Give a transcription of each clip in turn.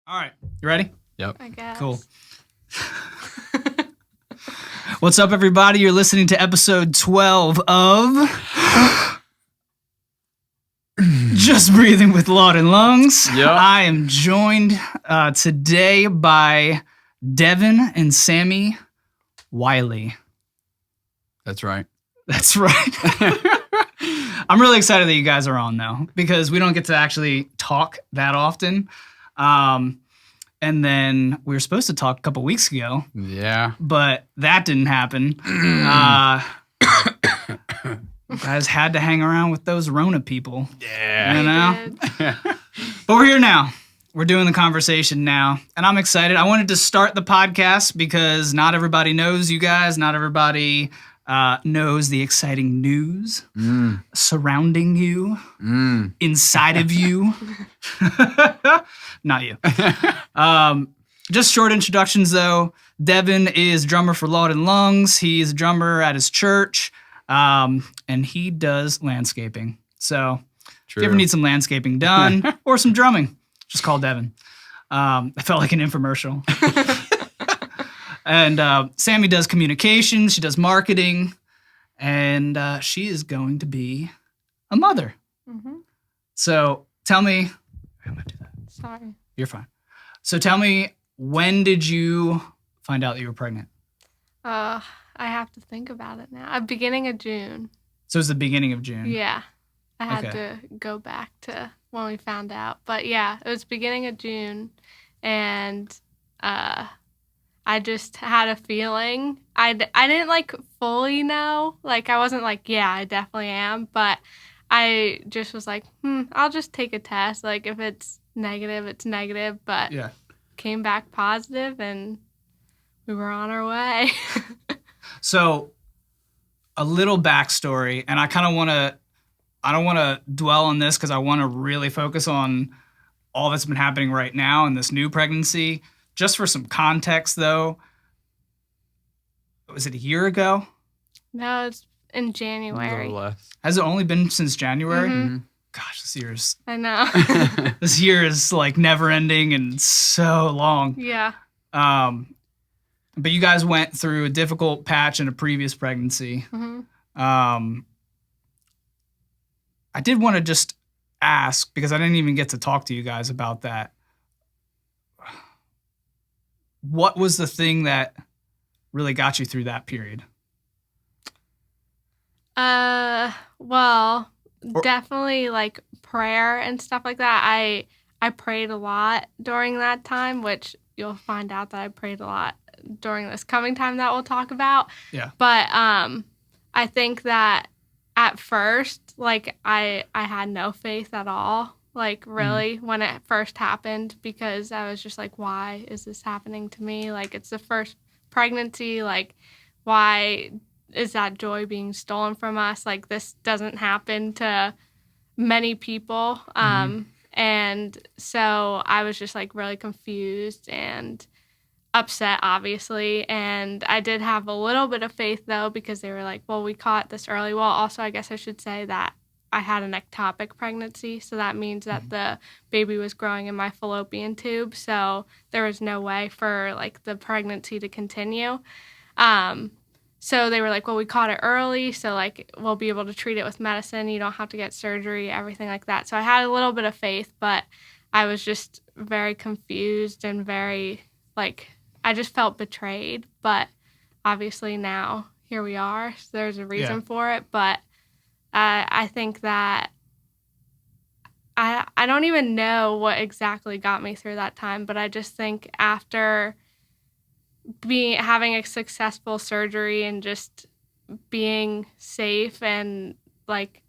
All right. You ready? Yep. I guess. Cool. What's up, everybody? You're listening to episode 12 of Just Breathing with Laud and Lungs. Yep. I am joined today by Devin and Sammie Wiley. That's right. That's right. I'm really excited that you guys are on, though, because we don't get to actually talk that often. And then we were supposed to talk a couple weeks ago, Yeah. but that didn't happen. You guys had to hang around with those Rona people, Yeah. you know? Did. But we're here now. We're doing the conversation now, and I'm excited. I wanted to start the podcast because not everybody knows you guys. Not everybody knows the exciting news surrounding you, inside of you. Not you. Just short introductions, though. Devin is drummer for Laud and Lungs. He's a drummer at his church, and he does landscaping. So if you ever need some landscaping done or some drumming, just call Devin. I felt like an infomercial. And Sammie does communications. She does marketing. And she is going to be a mother. Mm-hmm. So tell me. I'm going to do that. Sorry. You're fine. So tell me, when did you find out that you were pregnant? I have to think about it now. Beginning of June. So it was the beginning of June. Yeah. I had Okay. to go back to when we found out. But yeah, it was beginning of June. And I just had a feeling. I didn't like fully know. Like I wasn't like, yeah, I definitely am. But I just was like, I'll just take a test. Like if it's negative, it's negative. But Yeah. came back positive and we were on our way. So a little backstory, and I don't want to dwell on this because I want to really focus on all that's been happening right now in this new pregnancy. Just for some context, though, was it a year ago? No, it's in A January. little less. Has it only been since January? Mhm. Gosh, I know. this year is like never ending and so long. Yeah. But you guys went through a difficult patch in a previous pregnancy. hmm I did want to just ask, because I didn't even get to talk to you guys about that. What was the thing that really got you through that period? Well, Or- definitely like prayer and stuff like that. I prayed a lot during that time, which you'll find out that I prayed a lot during this coming time that we'll talk about. Yeah. But I think that at first, like I had no faith at all. Like really when it first happened, because I was just like, why is this happening to me? Like it's the first pregnancy. Like why is that joy being stolen from us? Like this doesn't happen to many people. And so I was just like really confused and upset, obviously. And I did have a little bit of faith though, because they were like, well, we caught this early. Well, also I guess I should say that I had an ectopic pregnancy. So that means that the baby was growing in my fallopian tube. So there was no way for like the pregnancy to continue. So they were like, well, we caught it early, so like we'll be able to treat it with medicine. You don't have to get surgery, everything like that. So I had a little bit of faith, but I was just very confused and very like I just felt betrayed. But obviously now here we are. So there's a reason for it. But I think that I don't even know what exactly got me through that time, but I just think after having a successful surgery and just being safe and like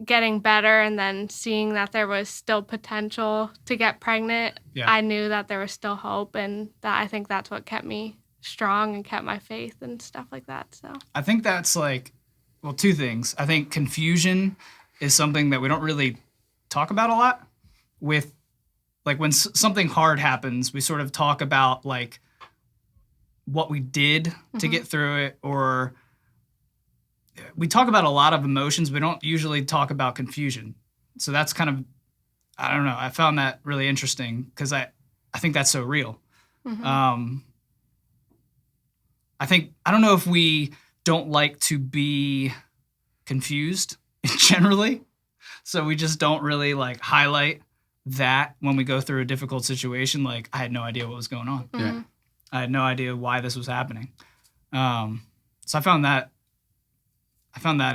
getting better and then seeing that there was still potential to get pregnant, I knew that there was still hope, and that I think that's what kept me strong and kept my faith and stuff like that. So I think that's like, well, two things. I think confusion is something that we don't really talk about a lot. With like when something hard happens, we sort of talk about like what we did to get through it, or we talk about a lot of emotions. We don't usually talk about confusion. So that's kind of, I don't know. I found that really interesting because I think that's so real. Mhm. I don't know if we don't like to be confused generally. So we just don't really like highlight that when we go through a difficult situation. Like, I had no idea what was going on. Yeah. Mhm. I had no idea why this was happening. So I found that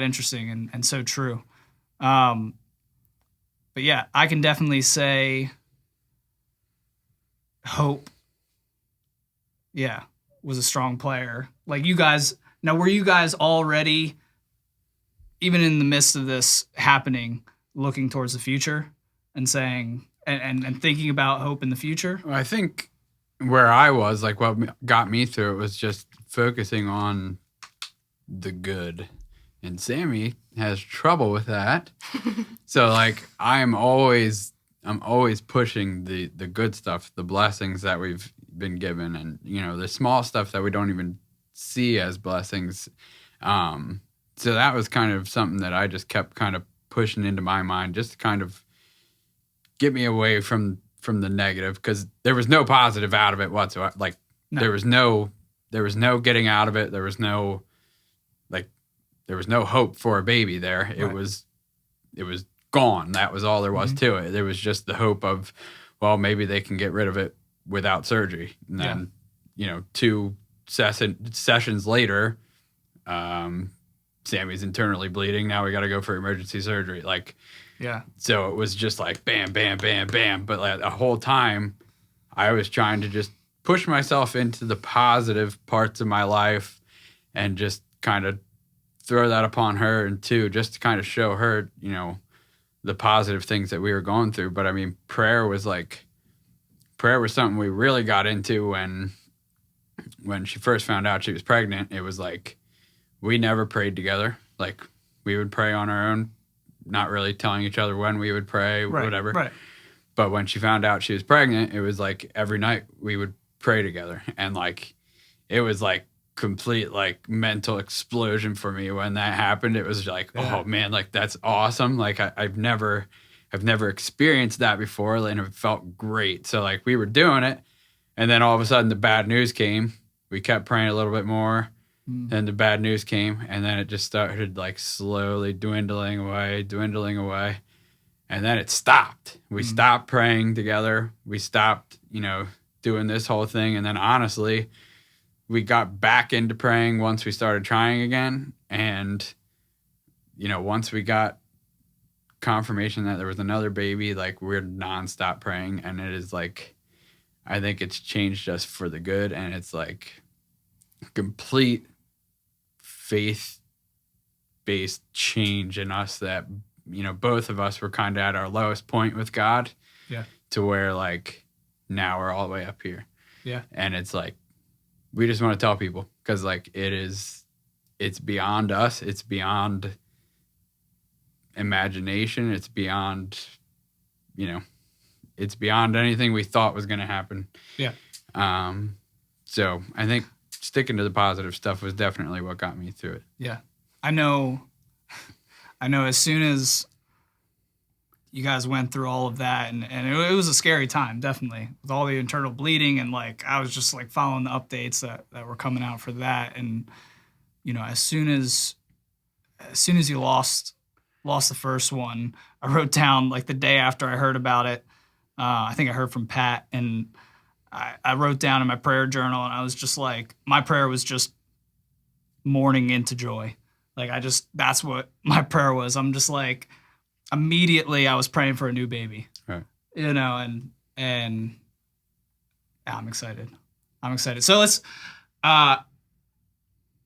interesting and so true. But yeah, I can definitely say Hope, yeah, was a strong player. Like, you guys, now were you guys already, even in the midst of this happening, looking towards the future and saying and thinking about hope in the future? Well, I think where I was, like, what got me through it was just focusing on the good. And Sammie has trouble with that. So, like, I'm always pushing the good stuff, the blessings that we've been given, and, you know, the small stuff that we don't even see as blessings. So that was kind of something that I just kept kind of pushing into my mind, just to kind of get me away from the negative, because there was no positive out of it whatsoever. Like, No. there was no getting out of it. There was no hope for a baby there. It Right. was gone. That was all there was Mhm. to it. There was just the hope of, well, maybe they can get rid of it without surgery. And then, you know, 2 sessions later, Sammie's internally bleeding. Now we got to go for emergency surgery. Like, Yeah. so it was just like bam, bam, bam, bam. But like the whole time, I was trying to just push myself into the positive parts of my life and just kind of throw that upon her, and too, just to kind of show her, you know, the positive things that we were going through. But I mean, prayer was something we really got into when she first found out she was pregnant. It was like, we never prayed together. Like, we would pray on our own, not really telling each other when we would pray, Right. whatever. Right. But when she found out she was pregnant, it was like every night we would pray together. And like, it was like complete like mental explosion for me when that happened. It was like, Yeah. oh man, like, that's awesome. Like, I've never experienced that before, and it felt great. So like, we were doing it, and then all of a sudden the bad news came. We kept praying a little bit more. Then the bad news came, and then it just started like slowly dwindling away. And then it stopped. We stopped praying together. We stopped, you know, doing this whole thing. And then honestly, we got back into praying once we started trying again. And, you know, once we got confirmation that there was another baby, like, we're nonstop praying. And it is like, I think it's changed us for the good. And it's like complete faith-based change in us that, you know, both of us were kind of at our lowest point with God. Yeah. To where like now we're all the way up here. Yeah. And it's like, we just want to tell people, because like it's beyond us. It's beyond imagination. It's beyond, you know, it's beyond anything we thought was going to happen. Yeah. So I think sticking to the positive stuff was definitely what got me through it. Yeah. I know as soon as you guys went through all of that, and it was a scary time, definitely, with all the internal bleeding, and like, I was just like following the updates that were coming out for that. And, you know, as soon as you lost the first one, I wrote down, like, the day after I heard about it, I think I heard from Pat, and I wrote down in my prayer journal, and I was just like, my prayer was just mourning into joy. Like, that's what my prayer was. I'm just like, immediately I was praying for a new baby. Right. You know, and yeah, I'm excited. So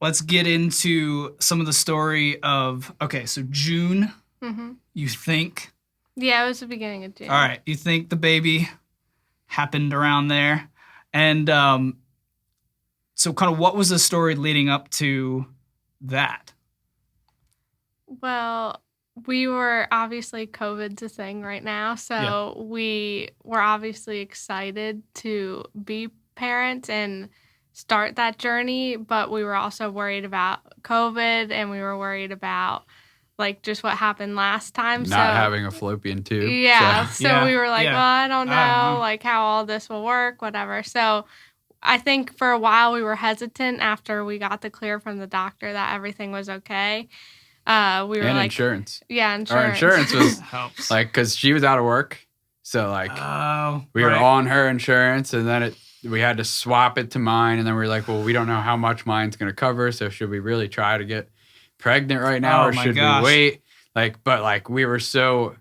let's get into some of the story of, okay, so June, Mm-hmm. you think, Yeah, it was the beginning of June. all right, you think the baby happened around there. And so kind of what was the story leading up to that? Well, we were obviously, COVID's a thing right now, so we were obviously excited to be parents and start that journey, but we were also worried about COVID, and we were worried about like just what happened last time. Not having a fallopian tube. Yeah. So. So we were like, Yeah. well, I don't know, I don't know. like how all this will work, whatever. So I think for a while we were hesitant after we got the clear from the doctor that everything was okay. We were And like, insurance. yeah, Our insurance was Helps. like, because she was out of work. So like Oh, we were right. on her insurance, and then we had to swap it to mine. And then we were like, well, we don't know how much mine's going to cover. So should we really try to get pregnant right now, Oh or my should gosh. we wait? Like, but like we wanted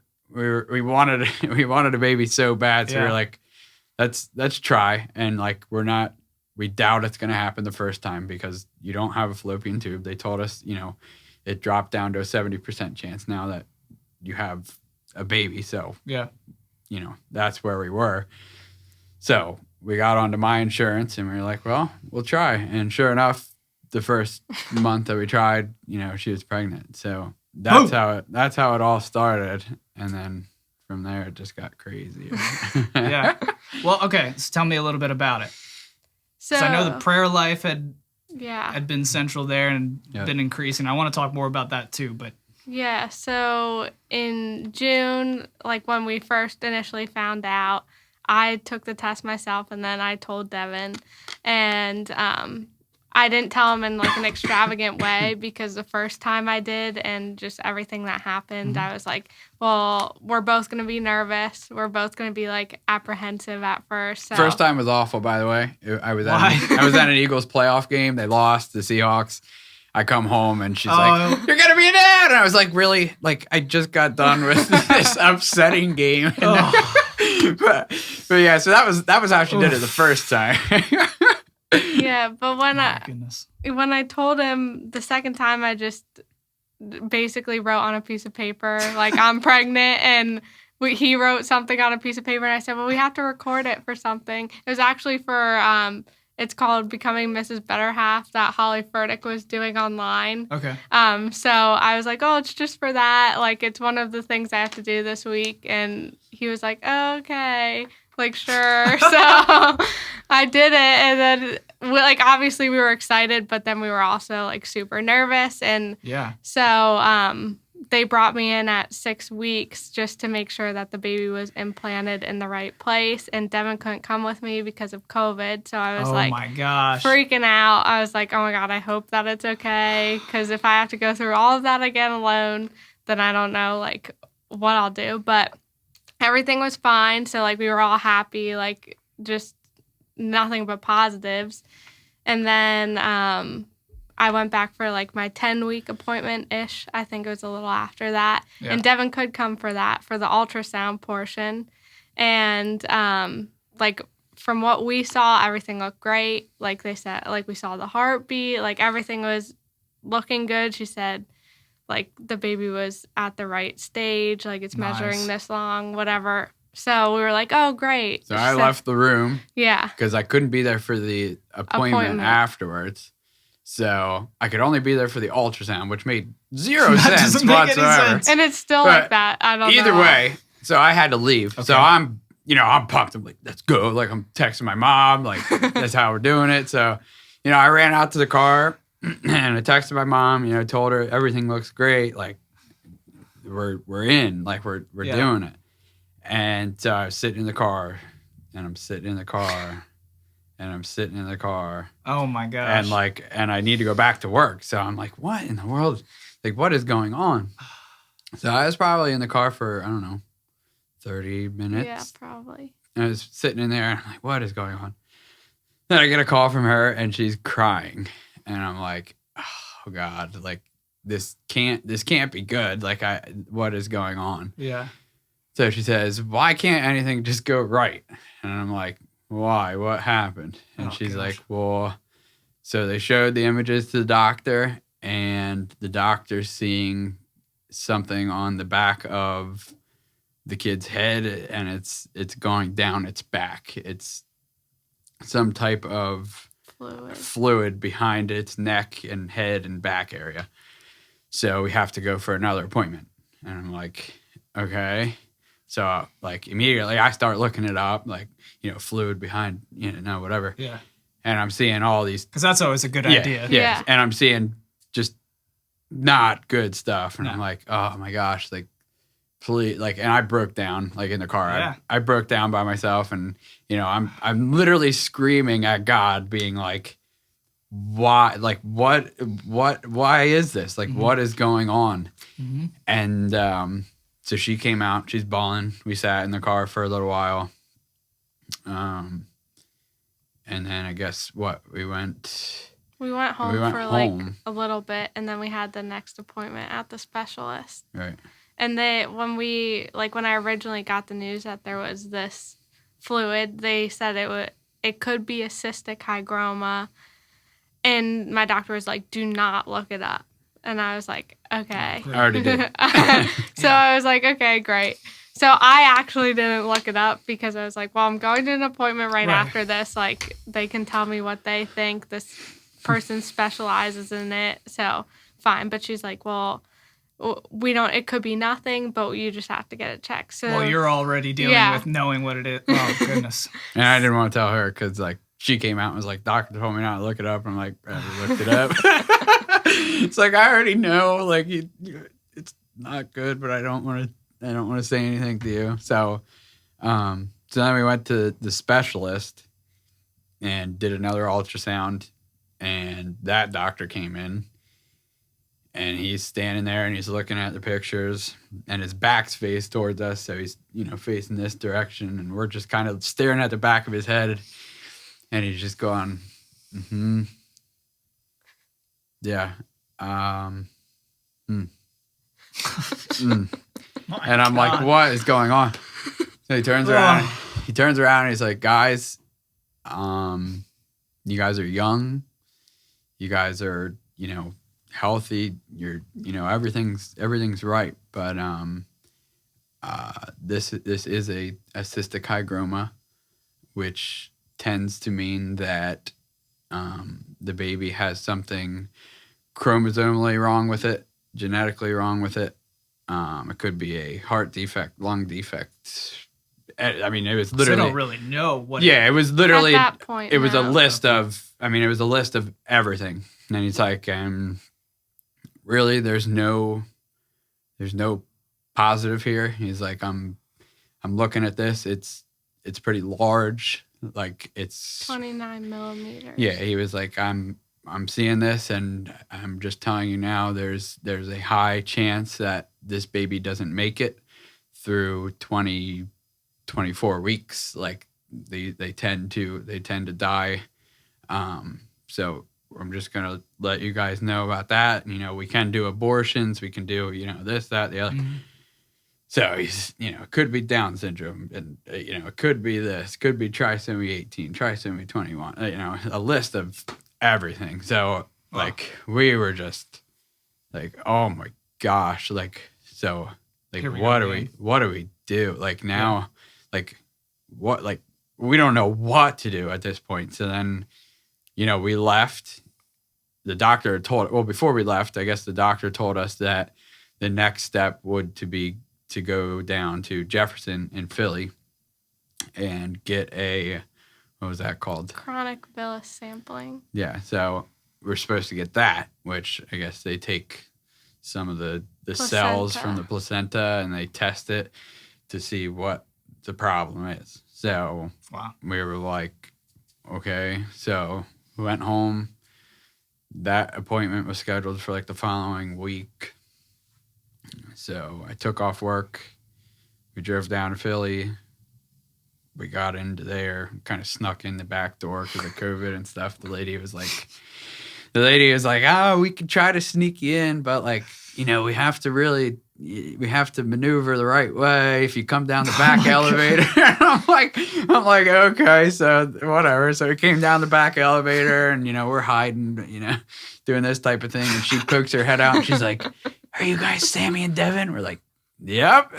we wanted a baby so bad. So we Yeah. were like, let's try. And like we doubt it's going to happen the first time because you don't have a fallopian tube. They told us, it dropped down to a 70% chance now that you have a baby. So, Yeah. that's where we were. So we got onto my insurance and we were like, well, we'll try. And sure enough, the first month that we tried, she was pregnant. So that's how it all started. And then from there, it just got crazy. Yeah. Well, okay. So tell me a little bit about it. so So I know the prayer life had yeah. been central there and Yeah. been increasing. I want to talk more about that too, but Yeah, so in June, like when we first initially found out, I took the test myself and then I told Devin. And I didn't tell him in like an extravagant way because the first time I did and just everything that happened, I was like, well, we're both going to be nervous. We're both going to be like apprehensive at first. So. First time was awful, by the way. I was Why? at an Eagles playoff game. They lost the Seahawks. I come home and she's like, Oh. "You're gonna be an dad," and I was like, "Really?" Like I just got done with this upsetting game. Oh. but yeah, so that was how she did it the first time. Yeah, but my goodness. when I told him the second time, I just basically wrote on a piece of paper, like, I'm pregnant, and he wrote something on a piece of paper, and I said, well, we have to record it for something. It was actually for, it's called Becoming Mrs. Better Half that Holly Furtick was doing online. Okay. So I was like, oh, it's just for that. Like, it's one of the things I have to do this week. And he was like, oh, okay. Like, sure. So I did it. And then, obviously we were excited, but then we were also, super nervous. And Yeah. so they brought me in at 6 weeks just to make sure that the baby was implanted in the right place. And Devin couldn't come with me because of COVID. So I was Oh my gosh. freaking out. I was like, oh my God, I hope that it's okay. Because if I have to go through all of that again alone, then I don't know, what I'll do. But everything was fine. So, we were all happy, just nothing but positives. And then I went back for, my 10-week appointment-ish. I think it was a little after that. Yeah. And Devin could come for that, for the ultrasound portion. And, from what we saw, everything looked great. Like they said, we saw the heartbeat, everything was looking good. She said, the baby was at the right stage, it's measuring Nice. this long, whatever. So we were like, oh, great. So I left the room Yeah. because I couldn't be there for the appointment afterwards. So I could only be there for the ultrasound, which made zero That sense doesn't make any whatsoever. sense. And it's still But like that. I don't know. Either way, so I had to leave. So Okay. I'm pumped. I'm like, let's go. I'm texting my mom. That's how we're doing it. So, I ran out to the car and I texted my mom, told her everything looks great. We're in, we're Yeah. doing it. And so I was sitting in the car and I'm sitting in the car and I'm sitting in the car Oh my gosh. and I need to go back to work. So I'm like, what in the world? What is going on? So I was probably in the car for, I don't know, 30 minutes. Yeah, probably. And I was sitting in there and I'm like, what is going on? Then I get a call from her and she's crying. And I'm like, oh God, this can't be good. What is going on? Yeah. So she says, why can't anything just go right? And I'm like, why? What happened? And Oh, she's gosh. like, well, so they showed the images to the doctor and the doctor's seeing something on the back of the kid's head and it's going down its back. It's some type of fluid behind its neck and head and back area. So we have to go for another appointment. And I'm like, okay. So immediately I start looking it up, fluid behind, whatever. Yeah. And I'm seeing all these. Because that's always a good idea. Yeah. And I'm seeing just not good stuff. And No. I'm like, oh my gosh, like, please, like, and I broke down like in the car. Yeah. I broke down by myself, and I'm literally screaming at God, being like, why, like, why is this? Like, what is going on? Mm-hmm. And so she came out, she's bawling. We sat in the car for a little while. And then I guess we went home went for like home. a little bit, and then we had the next appointment at the specialist. Right. And when I originally got the news that there was this fluid, they said it could be a cystic hygroma. And my doctor was like, do not look it up. And I was like, okay. I already did. So I was like, okay, great. So I actually didn't look it up because I was like, well, I'm going to an appointment right after this. Like, they can tell me what they think. This person specializes in it. So fine. But she's like, well, it could be nothing, but you just have to get it checked. So Well, you're already dealing with knowing what it is. Oh, goodness. And I didn't want to tell her because, like, she came out and was like, doctor told me not to look it up. I'm like, I looked it up. It's like, I already know, like, it's not good, but I don't want to say anything to you. So then we went to the specialist and did another ultrasound, and that doctor came in, and he's standing there and he's looking at the pictures, and his back's faced towards us. So he's, facing this direction, and we're just kind of staring at the back of his head, and he's just going, yeah. And I'm like, what is going on? So he turns around. He turns around and he's like, guys, you guys are young. You guys are, healthy. You're, everything's right. But this is a cystic hygroma, which tends to mean that the baby has something chromosomally wrong with it, genetically wrong with it. It could be a heart defect, lung defect. I mean, it was literally. So they don't really know what. Yeah, it was literally. At that point, it was a no. list of. I mean, it was a list of everything. And then he's like, really, there's no positive here. He's like, I'm looking at this. It's pretty large. Like, it's 29 millimeters. Yeah, he was like, I'm seeing this, and I'm just telling you now, there's a high chance that this baby doesn't make it through 24 weeks. Like, they tend to die. So I'm just gonna let you guys know about that. We can do abortions, we can do this, that, the other. Mm-hmm. So he's, it could be Down syndrome, and, it could be this, could be trisomy 18, trisomy 21, a list of everything. So, like, we were just like, oh my gosh, like, so, like, what do we do? Like, now, like, what, like, we don't know what to do at this point. So then, we left. The doctor before we left, I guess the doctor told us that the next step would to go down to Jefferson in Philly and get what was that called? Chronic villus sampling. Yeah, so we're supposed to get that, which I guess they take some of the cells from the placenta and they test it to see what the problem is. So we were like, okay. So we went home. That appointment was scheduled for like the following week. So I took off work. We drove down to Philly. We got into there, kind of snuck in the back door because of COVID and stuff. The lady was like, oh, we can try to sneak you in, but like, we have to maneuver the right way. If you come down the back elevator, I'm like, okay, so whatever. So we came down the back elevator, and we're hiding, doing this type of thing. And she pokes her head out, and she's like, "Are you guys Sammie and Devin?" We're like, "Yep."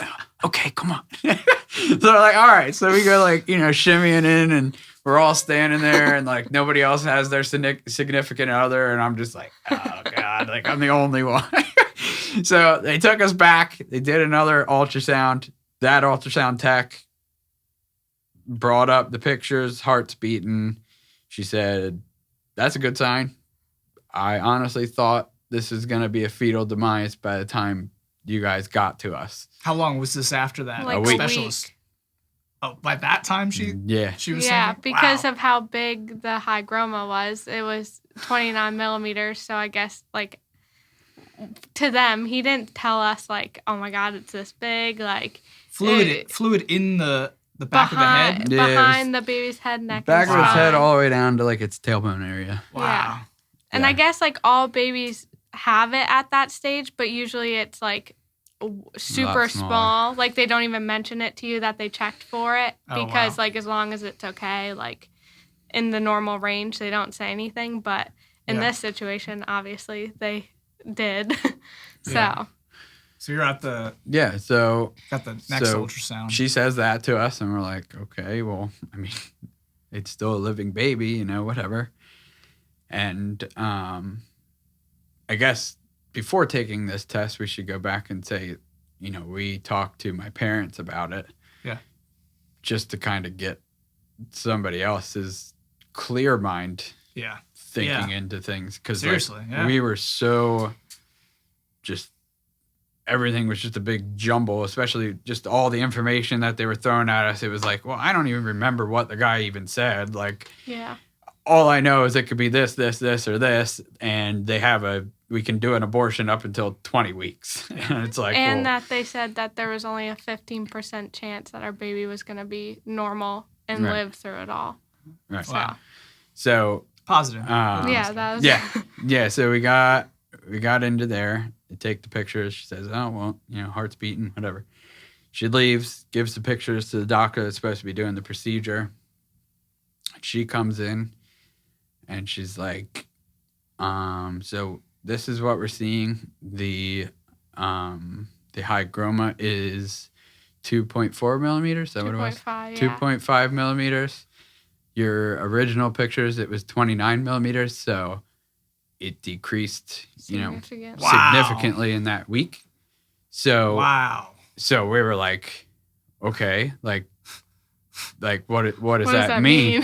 Okay, come on. So we're like, all right. So we go like, shimmying in, and we're all standing there, and like nobody else has their significant other, and I'm just like, oh God, like I'm the only one. So they took us back. They did another ultrasound. That ultrasound tech brought up the pictures, heart's beating. She said, that's a good sign. I honestly thought this is going to be a fetal demise by the time you guys got to us. How long was this after that? Like a week. Specialist. Oh, by that time she was Yeah, thinking? because Wow. of how big the hygroma was. It was 29 millimeters. So I guess, like, to them, he didn't tell us, like, oh my God, it's this big. Like, fluid in the back of the head. Yeah, it was behind the baby's head, neck, back and of his head spine. all the way down to like its tailbone area. Wow. Yeah. And Yeah. I guess, like, all babies have it at that stage, but usually it's, like, super smaller. small. Like, they don't even mention it to you that they checked for it Oh, because, wow. like, as long as it's okay, like, in the normal range, they don't say anything. But in Yeah. this situation, obviously, they did. So, Yeah. So you're at the Yeah, so got the next So ultrasound. she says that to us, and we're like, okay, well, I mean, it's still a living baby, you know, whatever. And I guess before taking this test, we should go back and say, you know, we talked to my parents about it. Yeah. Just to kind of get somebody else's clear mind yeah. thinking Yeah. into things. Because Seriously, yeah. we were so just everything was just a big jumble, especially just all the information that they were throwing at us. It was like, well, I don't even remember what the guy even said. Like, yeah. all I know is it could be this, this, this, or this, and we can do an abortion up until 20 weeks. And it's like, And well, that they said that there was only a 15% chance that our baby was going to be normal and Right. live through it all. right. So, Wow. So, Positive. yeah, that was. yeah. So we got into there. They take the pictures. She says, oh, well, you know, heart's beating, whatever. She leaves, gives the pictures to the doctor that's supposed to be doing the procedure. She comes in and she's like, so this is what we're seeing. The hygroma is 2.4 millimeters. Is that what it was? 2.5, yeah. 2.5 millimeters. Your original pictures, it was 29 millimeters. So it decreased, you know, Significant. Wow. significantly in that week. So, Wow. so we were like, okay, like what does What does that mean?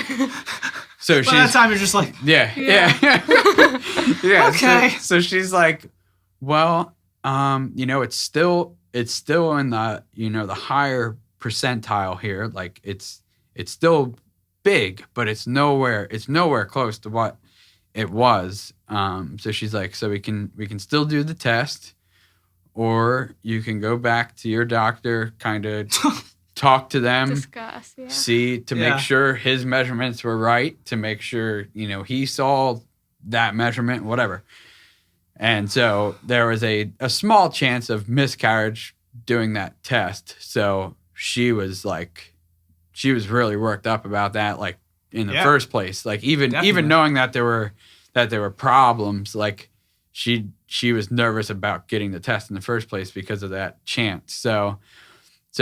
So By that time you're just like, yeah. Okay. So she's like, well, you know, it's still in the, you know, the higher percentile here. Like it's still big, but it's nowhere close to what it was. So she's like, so we can still do the test, or you can go back to your doctor, kind of talk to them, Discuss, yeah. see to Yeah. make sure his measurements were right, to make sure, you know, he saw that measurement, whatever. And so there was a small chance of miscarriage doing that test. So she was really worked up about that, like in the Yeah. first place. Like Definitely. even knowing that there were problems, like she was nervous about getting the test in the first place because of that chance. So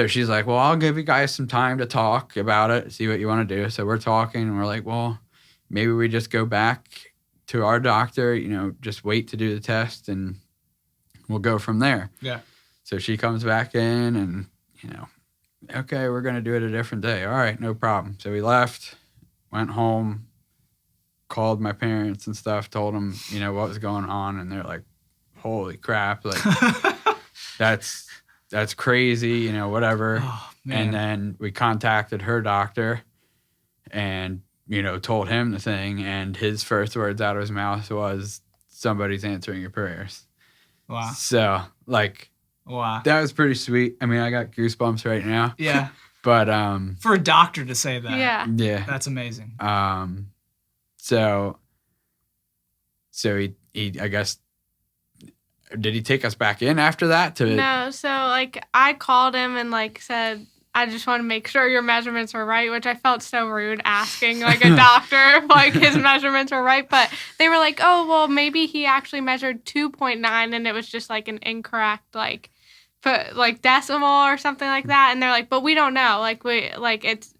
she's like, well, I'll give you guys some time to talk about it, see what you want to do. So we're talking, and we're like, well, maybe we just go back to our doctor, you know, just wait to do the test, and we'll go from there. yeah. So she comes back in, and, you know, okay, we're going to do it a different day. All right, no problem. So we left, went home, called my parents and stuff, told them, you know, what was going on. And they're like, holy crap, like, that's crazy, you know, whatever. Oh, man. And then we contacted her doctor and, you know, told him the thing. And his first words out of his mouth was, somebody's answering your prayers. Wow. So, like, Wow. that was pretty sweet. I mean, I got goosebumps right now. Yeah. But, For a doctor to say that. Yeah. yeah. That's amazing. So he I guess, did he take us back in after that to No, so, like, I called him and, like, said, I just want to make sure your measurements were right, which I felt so rude asking, like, a doctor if, like, his measurements were right. But they were like, oh, well, maybe he actually measured 2.9 and it was just, like, an incorrect, like, decimal or something like that. And they're like, but we don't know. Like, it's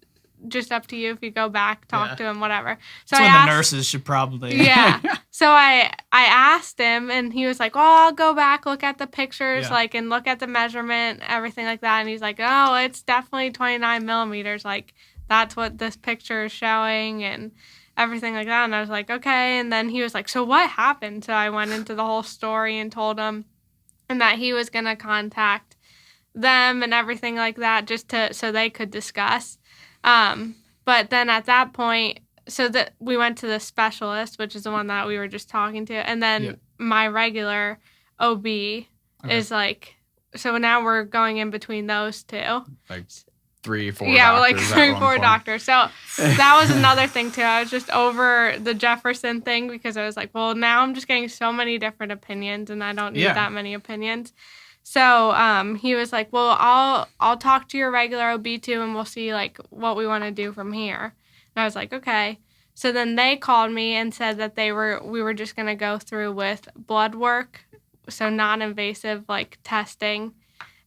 just up to you if you go back, talk Yeah. to him, whatever. So That's I when asked, the nurses should probably. yeah. So I asked him, and he was like, well, I'll go back, look at the pictures, Yeah. like, and look at the measurement, everything like that. And he's like, oh, it's definitely 29 millimeters. Like, that's what this picture is showing and everything like that. And I was like, okay. And then he was like, so what happened? So I went into the whole story and told him and that he was going to contact them and everything like that just so they could discuss. But then at that point, so that we went to the specialist, which is the one that we were just talking to. And then my regular OB is like, so now we're going in between those two. Like 3, 4 yeah, doctors. like 3, 4 doctors. So that was another thing too. I was just over the Jefferson thing because I was like, well, now I'm just getting so many different opinions and I don't need that many opinions. So he was like, well, I'll talk to your regular OB too and we'll see like what we want to do from here. And I was like, okay. So then they called me and said that we were just going to go through with blood work, so non-invasive like testing,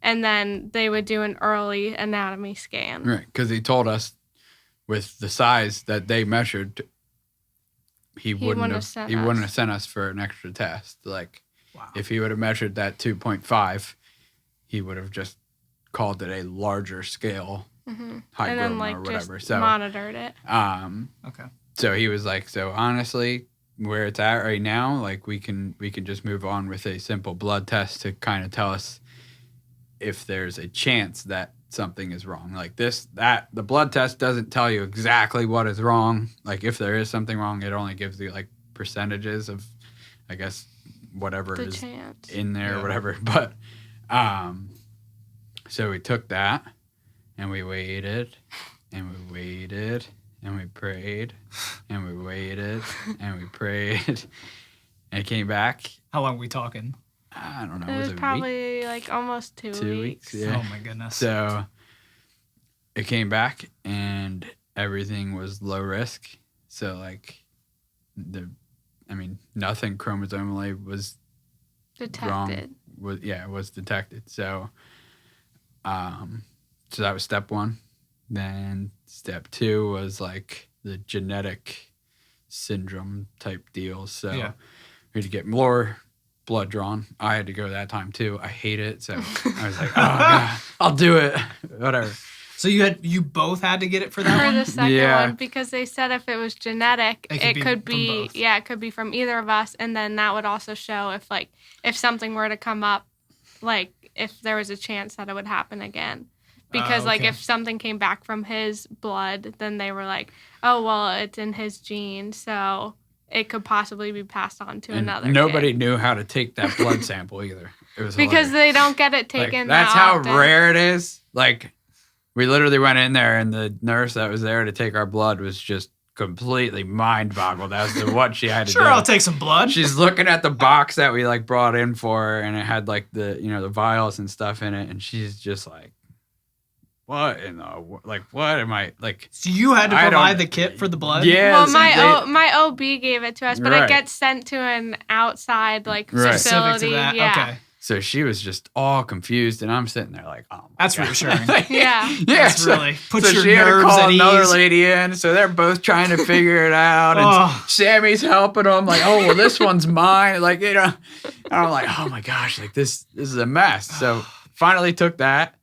and then they would do an early anatomy scan. Right, because he told us with the size that they measured, he wouldn't have sent us for an extra test. Like, if he would have measured that 2.5, he would have just called it a larger scale hygroma or whatever. Just so monitored it. Okay. So he was like, so honestly, where it's at right now, like we can just move on with a simple blood test to kind of tell us if there's a chance that something is wrong. Like the blood test doesn't tell you exactly what is wrong. Like if there is something wrong, it only gives you like percentages of, I guess, whatever the is chance in there or whatever. But so we took that and we waited and we waited and we prayed and we waited and we prayed and it came back. How long are we talking? I don't know. It was a probably week? like almost 2 weeks. 2 weeks. Yeah. Oh my goodness. So it came back and everything was low risk. So like nothing chromosomally was detected. Wrong. Was detected. So so that was step 1. Then step 2 was like the genetic syndrome type deal. So we had to get more blood drawn. I had to go that time too. I hate it. So I was like, oh God, I'll do it. Whatever. So you both had to get it for that For one? the second one, because they said if it was genetic, it could be from both. it could be from either of us, and then that would also show if something were to come up, like if there was a chance that it would happen again. Because like if something came back from his blood, then they were like, oh well, it's in his genes, so it could possibly be passed on to another. Nobody kid. knew how to take that blood sample either. It was because hilarious. they don't get it taken. That's that how often. rare it is. Like we literally went in there and the nurse that was there to take our blood was just completely mind boggled as to what she had to do. Sure, I'll take some blood. She's looking at the box that we like brought in for her and it had like the the vials and stuff in it and she's just like, what in the what am I like? So you had to provide the kit for the blood? Yeah. Well, my OB gave it to us, but Right. it gets sent to an outside Right. facility. Specific to that? Yeah. Okay. So she was just all confused, and I'm sitting there like, oh, my That's God. reassuring. Yeah. That's really puts so your she had to nerves call at another ease. lady in, so they're both trying to figure it out, and Oh. Sammie's helping them, like, oh, well, this one's mine, like, and I'm like, oh my gosh, like this is a mess. So finally took that.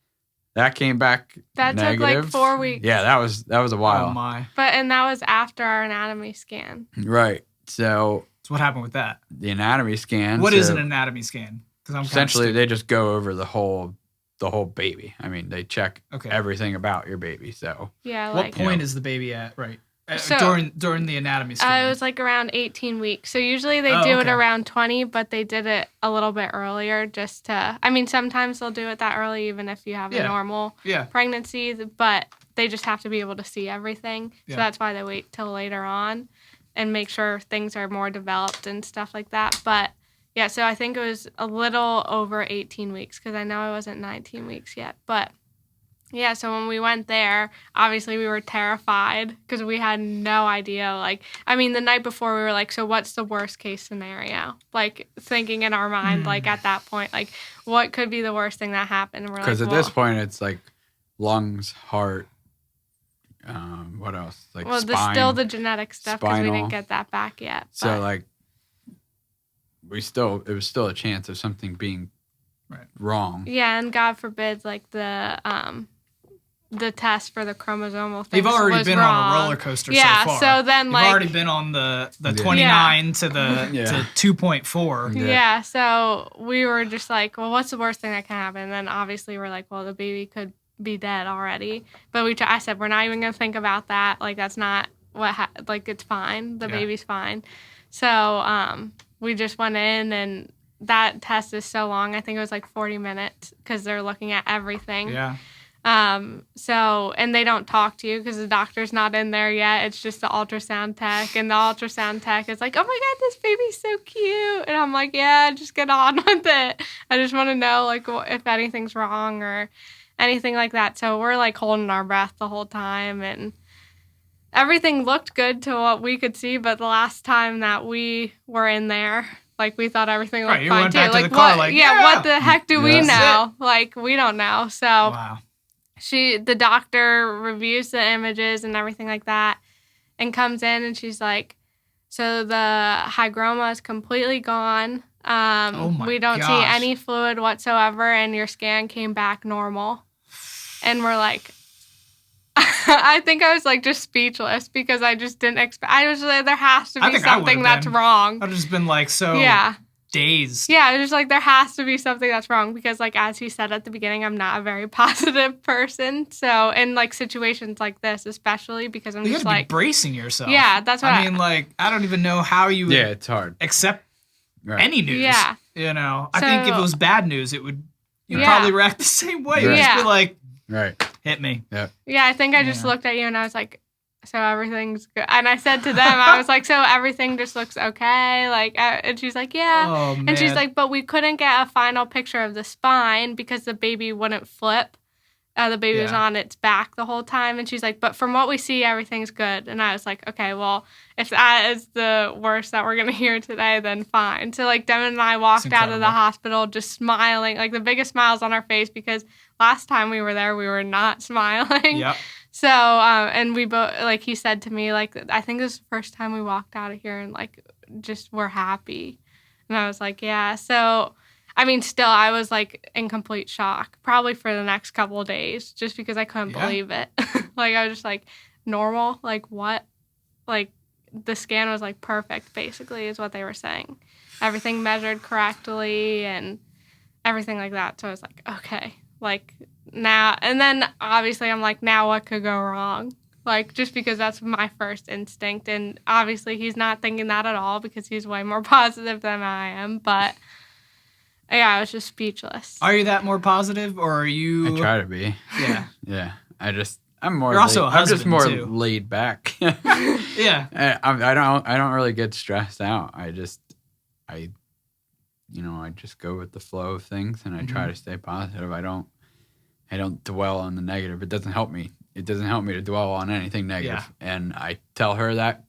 That came back That negative. took like 4 weeks. Yeah, that was a while. Oh my. And that was after our anatomy scan. Right. So So what happened with that? the anatomy scan. What so is an anatomy scan? Because I'm essentially they just go over the whole baby. I mean, they check everything about your baby. So Yeah. what Like, point is the baby at? Right. So- during the anatomy scan. it was like around 18 weeks. So usually they Oh, do it okay. around 20, but they did it a little bit earlier just to, I mean, sometimes they'll do it that early, even if you have a normal pregnancy, but they just have to be able to see everything. So that's why they wait till later on and make sure things are more developed and stuff like that. But yeah, so I think it was a little over 18 weeks because I know I wasn't 19 weeks yet, but yeah, so when we went there, obviously we were terrified because we had no idea. Like, I mean, the night before we were like, so what's the worst case scenario? Like, thinking in our mind, like at that point, like, what could be the worst thing that happened? And we're because like, at this point it's like lungs, heart, what else? Like spine. Still the genetic stuff because we spinal. didn't get that back yet. So but- like it was still a chance of something being wrong. yeah, and God forbid, like the the test for the chromosomal thing. You've already been wrong. on a roller coaster yeah, so far. so then You've like already been on the 29 to the to 2.4. yeah, so we were just like, well, what's the worst thing that can happen? And then obviously we're like, well, the baby could be dead already. But I said, we're not even going to think about that. Like, that's not like, it's fine. The baby's fine. So we just went in, and that test is so long. I think it was like 40 minutes because they're looking at everything. Yeah. So, and they don't talk to you because the doctor's not in there yet. It's just the ultrasound tech, and the ultrasound tech is like, oh my God, this baby's so cute. And I'm like, yeah, just get on with it. I just want to know like if anything's wrong or anything like that. So we're like holding our breath the whole time, and everything looked good to what we could see. But the last time that we were in there, like we thought everything looked you fine went too. back to Like the car, what? like, What the heck do we That's know? Like we don't know. So Wow. the doctor reviews the images and everything like that, and comes in, and she's like, so the hygroma is completely gone. We don't see gosh. any fluid whatsoever, and your scan came back normal. And we're like, I think I was like just speechless because I just didn't expect. I was like, there has to I be think I something would've that's been. wrong. I've just been like dazed. Yeah, it was just like there has to be something that's wrong because, like, as he said at the beginning, I'm not a very positive person. So in like situations like this, especially because I'm You just got to like be bracing yourself. Yeah, that's what I mean. Like, I don't even know how you would it's hard. accept Right. any news. Yeah. You know, I think if it So- was bad news, you'd Yeah. probably react the same way. You'd just Yeah. be like, Right. hit me. Yeah, I think I just Yeah. looked at you and I was like, so everything's good. And I said to them, I was like, so everything just looks okay. Like, and she's like, yeah. Oh, man. And she's like, but we couldn't get a final picture of the spine because the baby wouldn't flip. The baby was Yeah. on its back the whole time. And she's like, but from what we see, everything's good. And I was like, okay, well, if that is the worst that we're going to hear today, then fine. So, like, Devin and I walked out of the incredible. hospital just smiling, like the biggest smiles on our face because last time we were there, we were not smiling. Yep. So, and we both, like, he said to me, like, I think this is the first time we walked out of here and, like, just we're happy. And I was like, yeah. So, I mean, still, I was, like, in complete shock, probably for the next couple of days, just because I couldn't Yeah. believe it. Like, I was just like, normal? Like, what? Like, the scan was, like, perfect, basically, is what they were saying. Everything measured correctly and everything like that. So I was like, okay, like, now, and then obviously I'm like, now what could go wrong? Like, just because that's my first instinct. And obviously he's not thinking that at all because he's way more positive than I am. But yeah, I was just speechless. Are you that more positive, or are you? I try to be. Yeah. Yeah. I'm more. You're also a I'm just husband, more too. laid back. Yeah. I don't really get stressed out. I just go with the flow of things, and I try to stay positive. I don't dwell on the negative. It doesn't help me. It doesn't help me to dwell on anything negative. Yeah. And I tell her that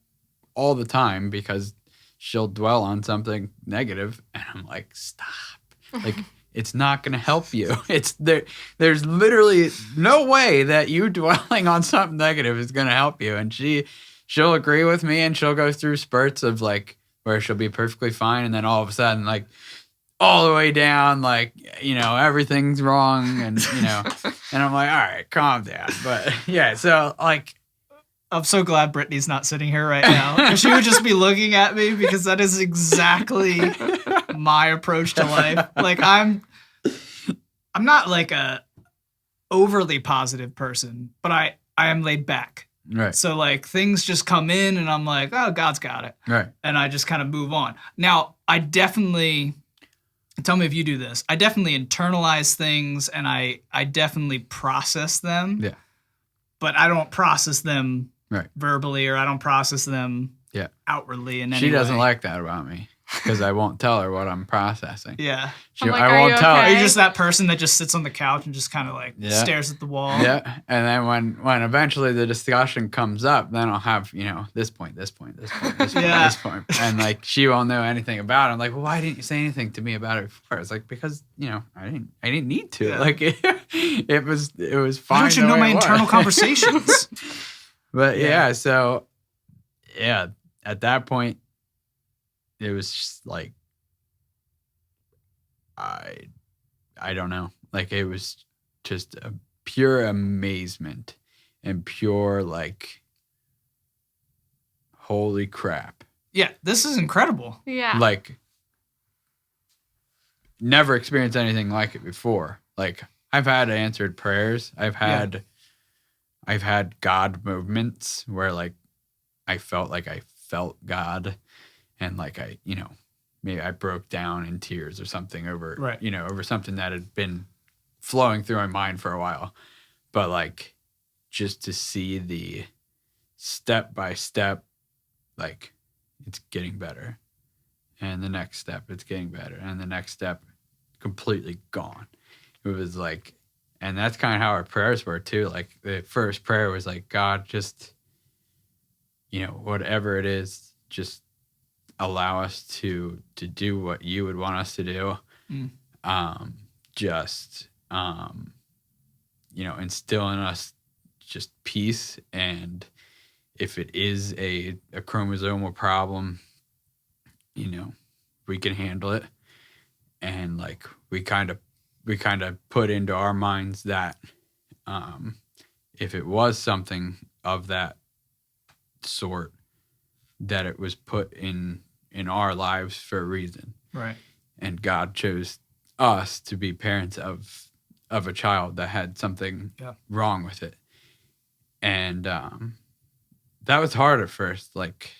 all the time because she'll dwell on something negative, and I'm like, stop. Like, it's not going to help you. It's there. There's literally no way that you dwelling on something negative is going to help you. And she'll agree with me, and she'll go through spurts of like where she'll be perfectly fine, and then all of a sudden, like, all the way down, like, everything's wrong, and and I'm like, all right, calm down. But yeah, so like, I'm so glad Brittany's not sitting here right now, because she would just be looking at me, because that is exactly my approach to life. Like, I'm not like a overly positive person, but I am laid back. right, So like things just come in, and I'm like, oh, God's got it, right, and I just kind of move on. Now, I definitely, tell me if you do this, I definitely internalize things, and I definitely process them. Yeah. But I don't process them right. verbally, or I don't process them outwardly in any way. She doesn't like that about me because I won't tell her what I'm processing. Yeah. I'm like, I "Are won't you tell okay?" Are her. you just that person that just sits on the couch and just kind of like Yeah. stares at the wall? Yeah, and then when eventually the discussion comes up, then I'll have this point, this point, this point, this point, Yeah. this point, and like she won't know anything about it. I'm like, well, why didn't you say anything to me about it before? It's like, because I didn't need to. Yeah. Like it was fine. Why don't you the know way my it was. internal conversations? But Yeah. so at that point, it was just like I don't know. Like, it was just a pure amazement and pure like, holy crap. Yeah, this is incredible. Yeah. Like, never experienced anything like it before. Like, I've had answered prayers. I've had God movements where like I felt like I felt God, and like I, maybe I broke down in tears or something over, Right. Over something that had been flowing through my mind for a while. But like, just to see the step by step, like, it's getting better. And the next step, it's getting better. And the next step, completely gone. It was like, and that's kind of how our prayers were too. Like, the first prayer was like, God, just, whatever it is, just allow us to do what you would want us to do. Instill in us just peace. And if it is a chromosomal problem, we can handle it. And like, we kind of put into our minds that if it was something of that sort, that it was put in our lives for a reason. Right. And God chose us to be parents of a child that had something wrong with it. And that was hard at first. Like,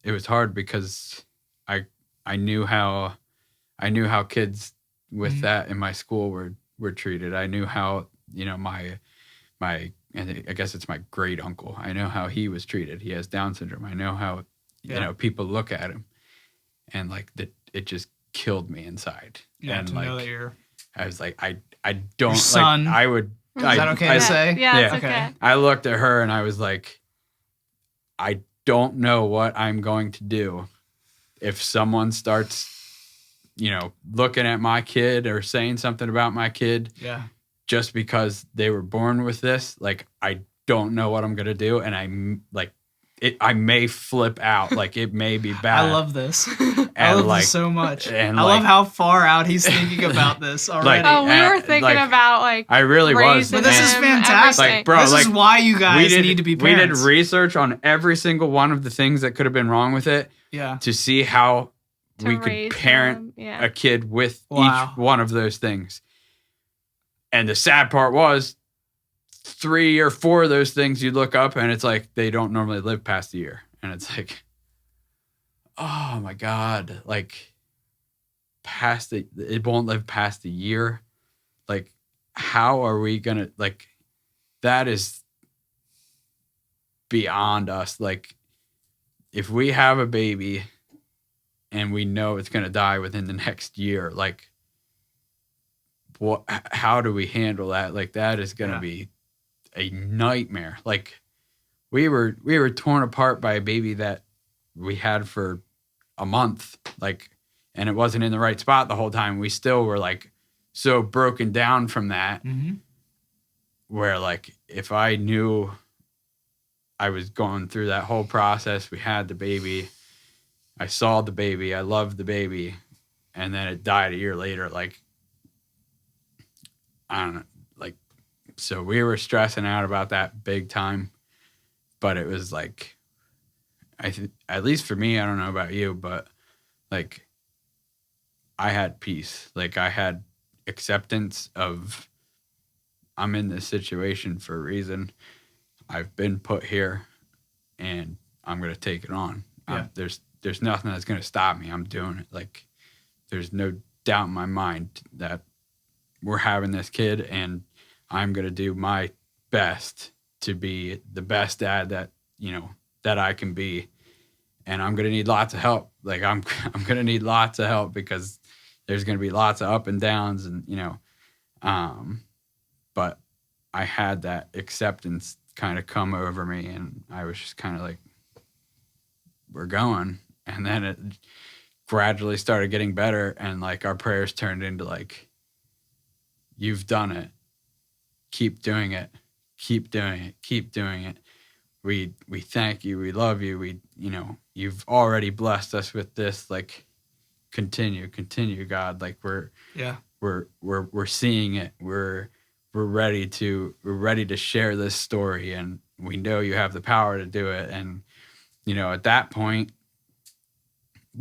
it was hard because I knew how kids with that in my school were treated. I knew how, my and I guess it's my great uncle. I know how he was treated. He has Down syndrome. I know how, people look at him, and like that, it just killed me inside. Yeah, and to like, know that you're I was like, I don't your son. like, I would. Is that okay to say? Yeah, it's Okay. okay. I looked at her and I was like, I don't know what I'm going to do if someone starts, looking at my kid or saying something about my kid. Yeah. Just because they were born with this. Like, I don't know what I'm going to do. And I may flip out. Like, it may be bad. I love this. And I love like, this so much. and I like, love how far out he's thinking about this already. Oh, we were and, thinking like, about like I really was. raising But this is him, fantastic. everything. Like, bro, this is like, why you guys need to be parents. We did research on every single one of the things that could have been wrong with it. Yeah. To see how To we could raise parent them, yeah. a kid with Wow. each one of those things. And the sad part was 3 or 4 of those things you look up and it's like they don't normally live past a year. And it's like, oh my God, like it won't live past a year. Like, how are we gonna, like, that is beyond us. Like, if we have a baby and we know it's gonna die within the next year, like, how do we handle that? Like, that is gonna be a nightmare. Like, we were torn apart by a baby that we had for a month, like, and it wasn't in the right spot the whole time. We still were like so broken down from that, where like, if I knew I was going through that whole process, we had the baby, I saw the baby, I loved the baby, and then it died a year later, like, I don't know, like, so we were stressing out about that big time. But it was like, at least for me, I don't know about you, but like, I had peace. Like, I had acceptance of, I'm in this situation for a reason. I've been put here, and I'm going to take it on. Yeah. There's nothing that's going to stop me. I'm doing it. Like, there's no doubt in my mind that we're having this kid, and I'm going to do my best to be the best dad that, that I can be. And I'm going to need lots of help. Like, I'm going to need lots of help because there's going to be lots of up and downs, and, but I had that acceptance kind of come over me, and I was just kind of like, we're going. And then it gradually started getting better. And like, our prayers turned into like, you've done it. Keep doing it. Keep doing it. Keep doing it. We thank you. We love you. You've already blessed us with this. Like, continue, God. Like, we're seeing it. we're ready to share this story, and we know you have the power to do it. And, you know, at that point,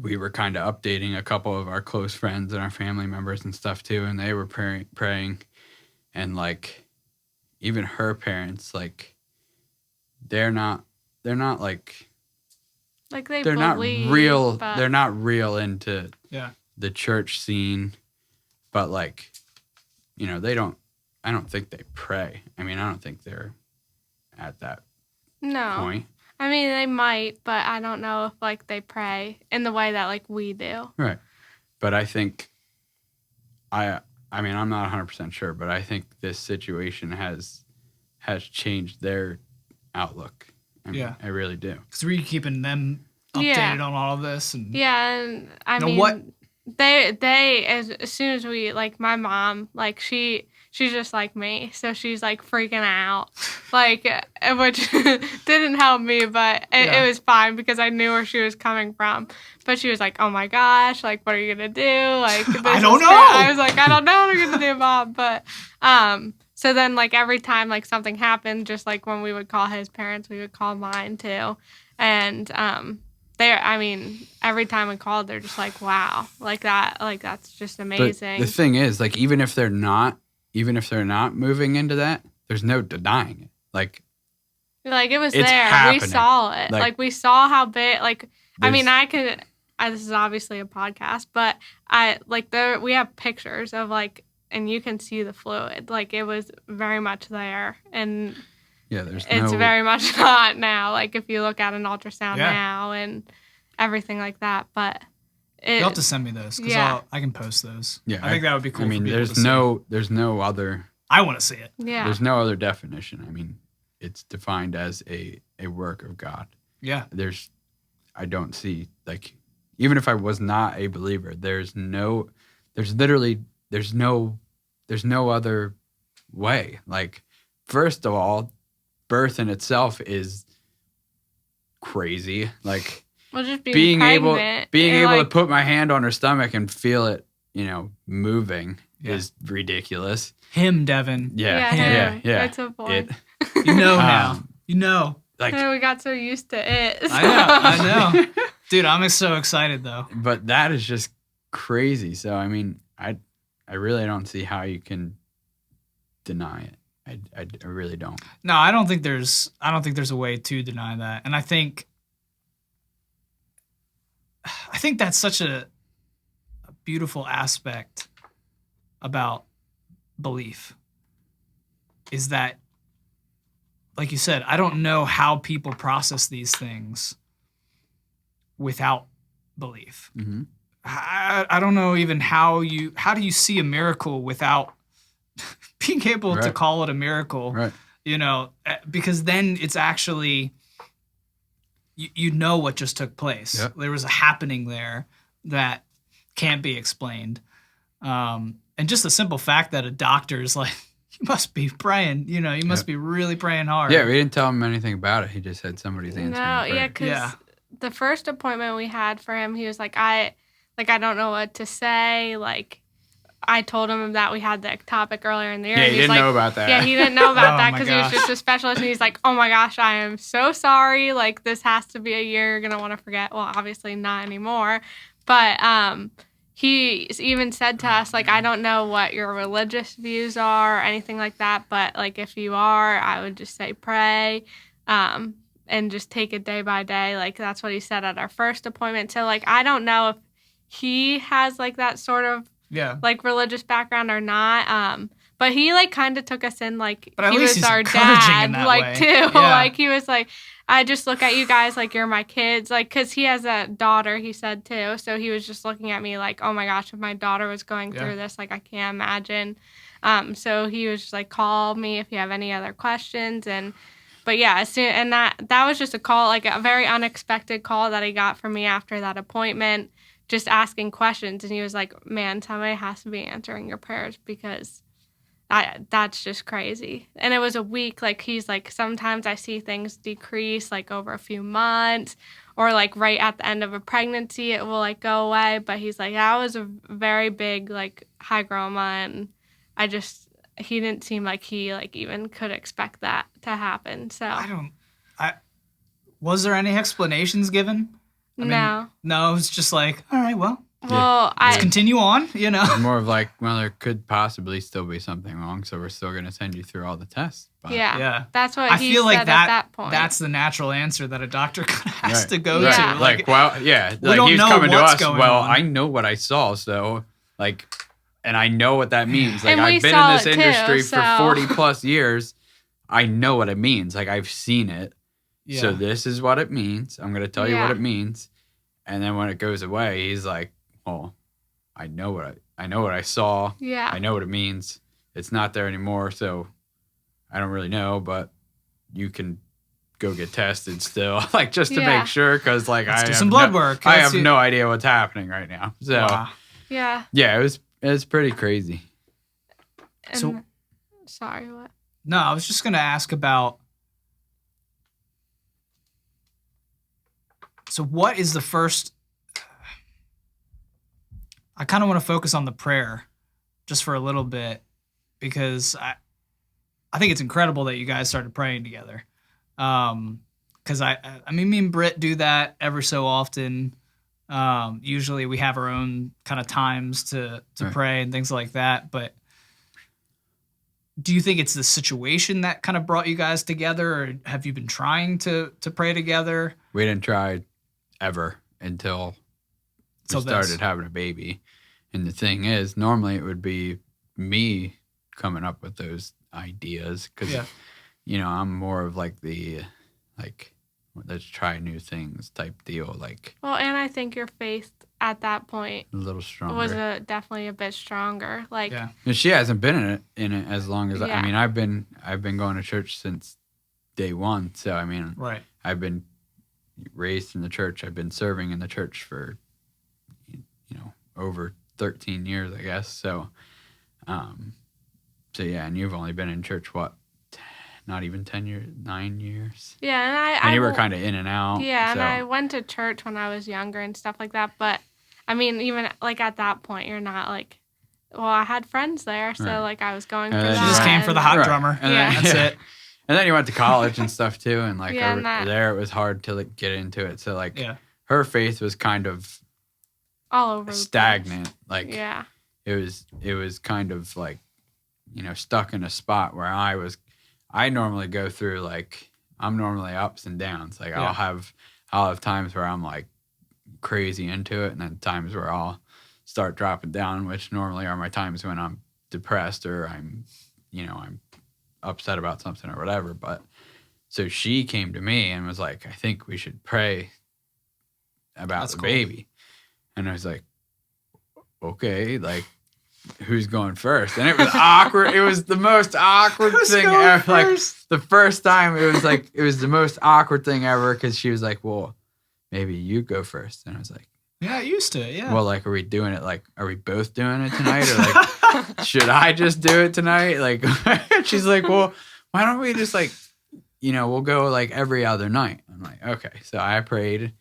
we were kind of updating a couple of our close friends and our family members and stuff too, and they were praying, and like even her parents, like they're not like Like they're not believe, real. but They're not real into Yeah. the church scene, but like, you know, I don't think they pray. I mean, I don't think they're at that no. point. I mean, they might, but I don't know if like they pray in the way that like we do. Right. But I think I mean, I'm not 100% sure, but I think this situation has changed their outlook. I mean, Yeah. I really do. Because were you keeping them updated on all of this? And Yeah, and I Now mean, what- they as soon as we like my mom, like she's just like me, so she's like freaking out, like which didn't help me, but it was fine because I knew where she was coming from. But she was like, "Oh my gosh, like what are you gonna do?" Like I don't know. I was like, "I don't know what I'm gonna do, Mom." But so then like every time like something happened, just like when we would call his parents, we would call mine too, and I mean, every time we called, they're just like, wow, like that, like that's just amazing. But the thing is, like, even if they're not moving into that, there's no denying it. Like it was it's there. happening. We saw it. Like, Like we saw how big, like, I mean, there's- this is obviously a podcast, but we have pictures of like, and you can see the fluid. Like it was very much there. And yeah, there's it's no very much not now. Like if you look at an ultrasound Yeah. now and everything like that, but you'll have to send me those because Yeah. I can post those. Yeah, I think that would be cool. I mean, for people there's to see. no other I want to see it. yeah. there's no other definition. I mean, it's defined as a work of God. Yeah. I don't see, like, even if I was not a believer, there's no other way. Like, first of all, birth in itself is crazy. Like Well, just being able pregnant, to like, put my hand on her stomach and feel it, you know, moving Yeah. is ridiculous. Him, Devin. Yeah. him. Yeah. It's a boy. You know now. Um, You know. Like, We got so used to it. I know. Dude, I'm so excited though. but that is just crazy. So I mean, I really don't see how you can deny it. I really don't. No, I don't think there's a way to deny that. And I think that's such a beautiful aspect about belief is that, like you said, I don't know how people process these things without belief. Mm-hmm. I don't know even how do you see a miracle without being able to Right. call it a miracle, Right. you know, because then it's actually, you know what just took place. Yep. There was a happening there that can't be explained. And just the simple fact that a doctor is like, you must be praying, you know, you must Yep. be really praying hard. Yeah, we didn't tell him anything about it. He just said somebody's answering. No, prayer. yeah, because Yeah. the first appointment we had for him, he was like, I don't know what to say. Like, I told him that we had the topic earlier in the year. Yeah, and he he's didn't like, know about that. Yeah, he didn't know about Oh that my because he was gosh. just a specialist. And he's like, oh my gosh, I am so sorry. Like, this has to be a year you're going to want to forget. Well, obviously not anymore. But he even said to us, like, I don't know what your religious views are or anything like that. But, like, if you are, I would just say pray. And just take it day by day. Like, that's what he said at our first appointment. So, like, I don't know if he has, like, that sort of, Yeah. like, religious background or not. But he, like, kind of took us in, like, But at he least was he's our encouraging dad, in that like, way. too. Yeah. Like, he was like, I just look at you guys like you're my kids. Like, because he has a daughter, he said, too. So he was just looking at me like, oh, my gosh, if my daughter was going Yeah. through this, like, I can't imagine. So he was just like, call me if you have any other questions. But yeah, and that was just a call, like a very unexpected call that he got from me after that appointment, just asking questions. And he was like, man, somebody has to be answering your prayers because that's just crazy. And it was a week, like he's like, sometimes I see things decrease like over a few months or like right at the end of a pregnancy, it will like go away. But he's like, that was a very big like hygroma and he didn't seem like he like even could expect that to happen. So Was there any explanations given? no. No, it was just like, all right, well, Well, let's continue on, you know? It's more of like, well, there could possibly still be something wrong, so we're still going to send you through all the tests. But Yeah. That's what I he feel said like at that point. that's the natural answer that a doctor has to go Yeah. to. Like, well, yeah. we Like, don't he's know coming to what's us. going Well, on. I know what I saw, so, like, and I know what that means. Like, And we I've been saw in this it too, industry so- for 40 plus years. I know what it means. Like, I've seen it. Yeah. So this is what it means. I'm going to tell you what Yeah. it means. And then when it goes away, he's like, well, I know what I saw. Yeah. I know what it means. It's not there anymore, so I don't really know, but you can go get tested still, like just to Yeah. make sure, because like Let's I do have some blood no, work. I Let's have do- no idea what's happening right now. So Wow. Yeah. yeah, it was pretty crazy. And, So- sorry, what? No, I was just going to ask about. So, what is the first? I kind of want to focus on the prayer just for a little bit because I think it's incredible that you guys started praying together. Because I mean, me and Britt do that every so often. Usually we have our own kind of times to Right. pray and things like that. But do you think it's the situation that kind of brought you guys together, or have you been trying to pray together? We didn't try ever until we Till this. started having a baby. And the thing is, normally it would be me coming up with those ideas because, Yeah. you know, I'm more of like the, like, let's try new things type deal, like Well, and I think your faith at that point a little stronger. was definitely a bit stronger. Like, Yeah. And she hasn't been in it as long as Yeah. I mean, I've been going to church since day one. So I mean, Right. I've been raised in the church. I've been serving in the church for, over 13 years, I guess. So, so yeah, and you've only been in church, what, not even 10 years, 9 years? yeah, And you were kind of in and out. Yeah, so. and I went to church when I was younger and stuff like that. But I mean, even like at that point, you're not like, well, I had friends there, so Right. like I was going And for then that. She just came for the hot Right. drummer. And Yeah. then, That's it. And then you went to college and stuff too, and like Yeah, over and that- there, it was hard to like get into it. So like, Yeah. her faith was kind of all over the place. stagnant. Like, Yeah, it was kind of like, stuck in a spot where I normally go through like, I'm normally ups and downs. Like Yeah. I'll have times where I'm like crazy into it, and then times where I'll start dropping down, which normally are my times when I'm depressed or I'm upset about something or whatever. But so she came to me and was like, I think we should pray about That's the cool. baby. And I was like, okay, like, who's going first? And it was awkward. It was the most awkward Who's thing going ever. Like, first? the first time, it was the most awkward thing ever because she was like, well, maybe you go first. And I was like, Yeah, I used to. Yeah. well, like, are we doing it? Like, are we both doing it tonight? Or like, should I just do it tonight? Like, she's like, well, why don't we just like, we'll go like every other night. I'm like, okay. So I prayed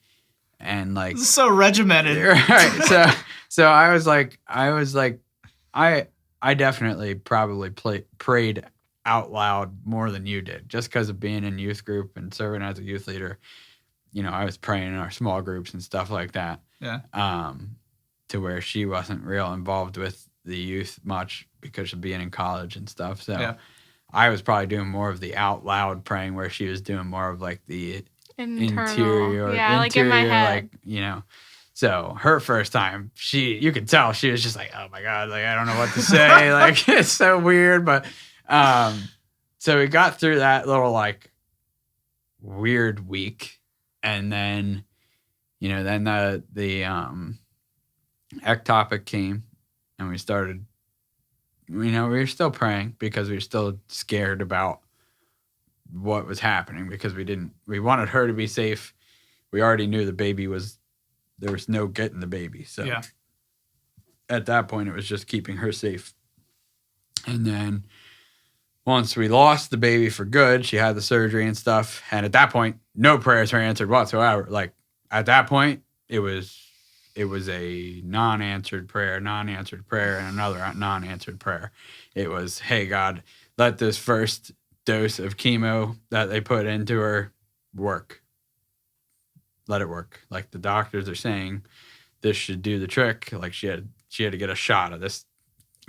and like, This is so regimented. right. So I was like, I definitely probably prayed out loud more than you did just because of being in youth group and serving as a youth leader. I was praying in our small groups and stuff like that. Yeah. To where she wasn't real involved with the youth much because of being in college and stuff. So Yeah. I was probably doing more of the out loud praying where she was doing more of like the internal. interior, Yeah, like in my head. like, so her first time, you could tell she was just like, oh my God, like, I don't know what to say. Like, it's so weird. But, so we got through that little like weird week. And then, then the ectopic came and we started, we were still praying because we were still scared about what was happening because we wanted her to be safe. We already knew there was no getting the baby. So Yeah. at that point, it was just keeping her safe. And then once we lost the baby for good, she had the surgery and stuff. And at that point, no prayers were answered whatsoever. Like at that point, it was it was a non-answered prayer, and another non-answered prayer. It was, hey, God, let this first dose of chemo that they put into her work. Let it work. Like the doctors are saying, this should do the trick. Like she had to get a shot of this.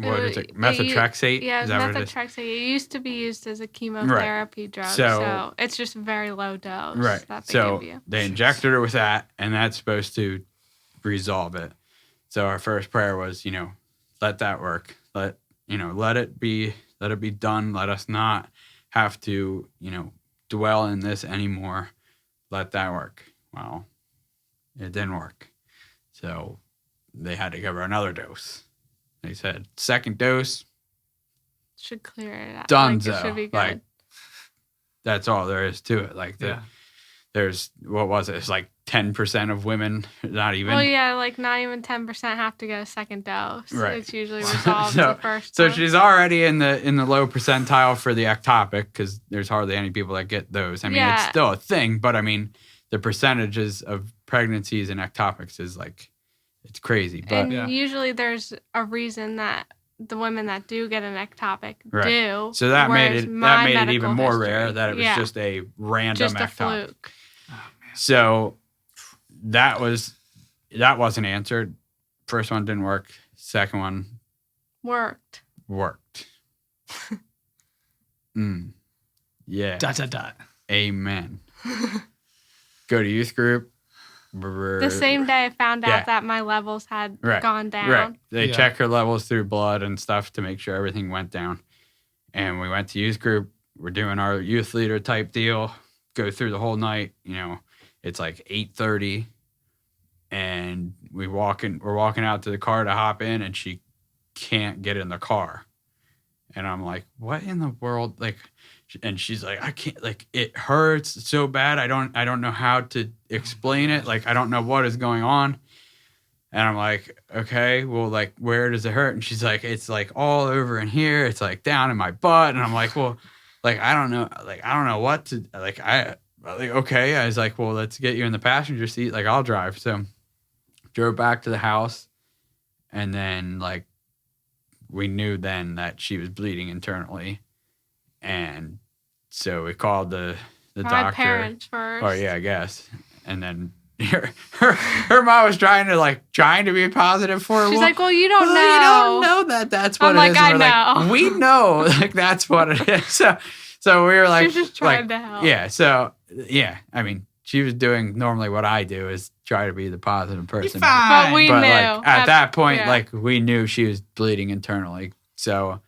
What is it? Methotrexate? Yeah, Is that what it is? methotrexate. It used to be used as a chemotherapy drug, so it's just a very low dose that they give you. They injected her with that, and that's supposed to resolve it. So our first prayer was, let that work. Let it be done. Let us not have to, dwell in this anymore. Let that work. Well, it didn't work. So they had to give her another dose. They said, second dose. Should clear it out. Donezo. It should be good. Like, that's all there is to it. Like, there's, what was it? It's like 10% of women, not even. Well, yeah, like not even 10% have to get a second dose. Right. It's usually resolved the first So time. she's already in the low percentile for the ectopic, because there's hardly any people that get those. I mean, it's still a thing, but I mean, the percentages of pregnancies and ectopics is like, it's crazy. But and usually there's a reason that the women that do get an ectopic do. So that made it even more rare that it was just a random just a ectopic. fluke. Oh, man. So that wasn't answered. First one didn't work. Second one Worked. Yeah. Amen. Go to youth group. The same day I found out that my levels had gone down. Right. They check her levels through blood and stuff to make sure everything went down. And we went to youth group. We're doing our youth leader type deal. Go through the whole night. It's like 8:30. And we're walking out to the car to hop in, and she can't get in the car. And I'm like, what in the world? Like, and she's like, I can't, like, it hurts so bad. I don't know how to explain it. Like, I don't know what is going on. And I'm like, okay, well, like, where does it hurt? And she's like, it's like all over in here. It's like down in my butt. And I'm like, well, like, I don't know what to, okay. I was like, well, let's get you in the passenger seat. Like, I'll drive. So drove back to the house. And then, like, we knew then that she was bleeding internally. And so we called the doctor. My parents first. Oh yeah, I guess. And then her mom was trying to be positive for her. She's like, well, you don't know. You don't know that that's what I'm it is. like, And I know. like, we know, like, that's what it is. So we were like, she's just trying to help. Yeah. So yeah, I mean, she was doing normally what I do is try to be the positive person. You're fine. But we knew. Like, at that point, like, we knew she was bleeding internally. So,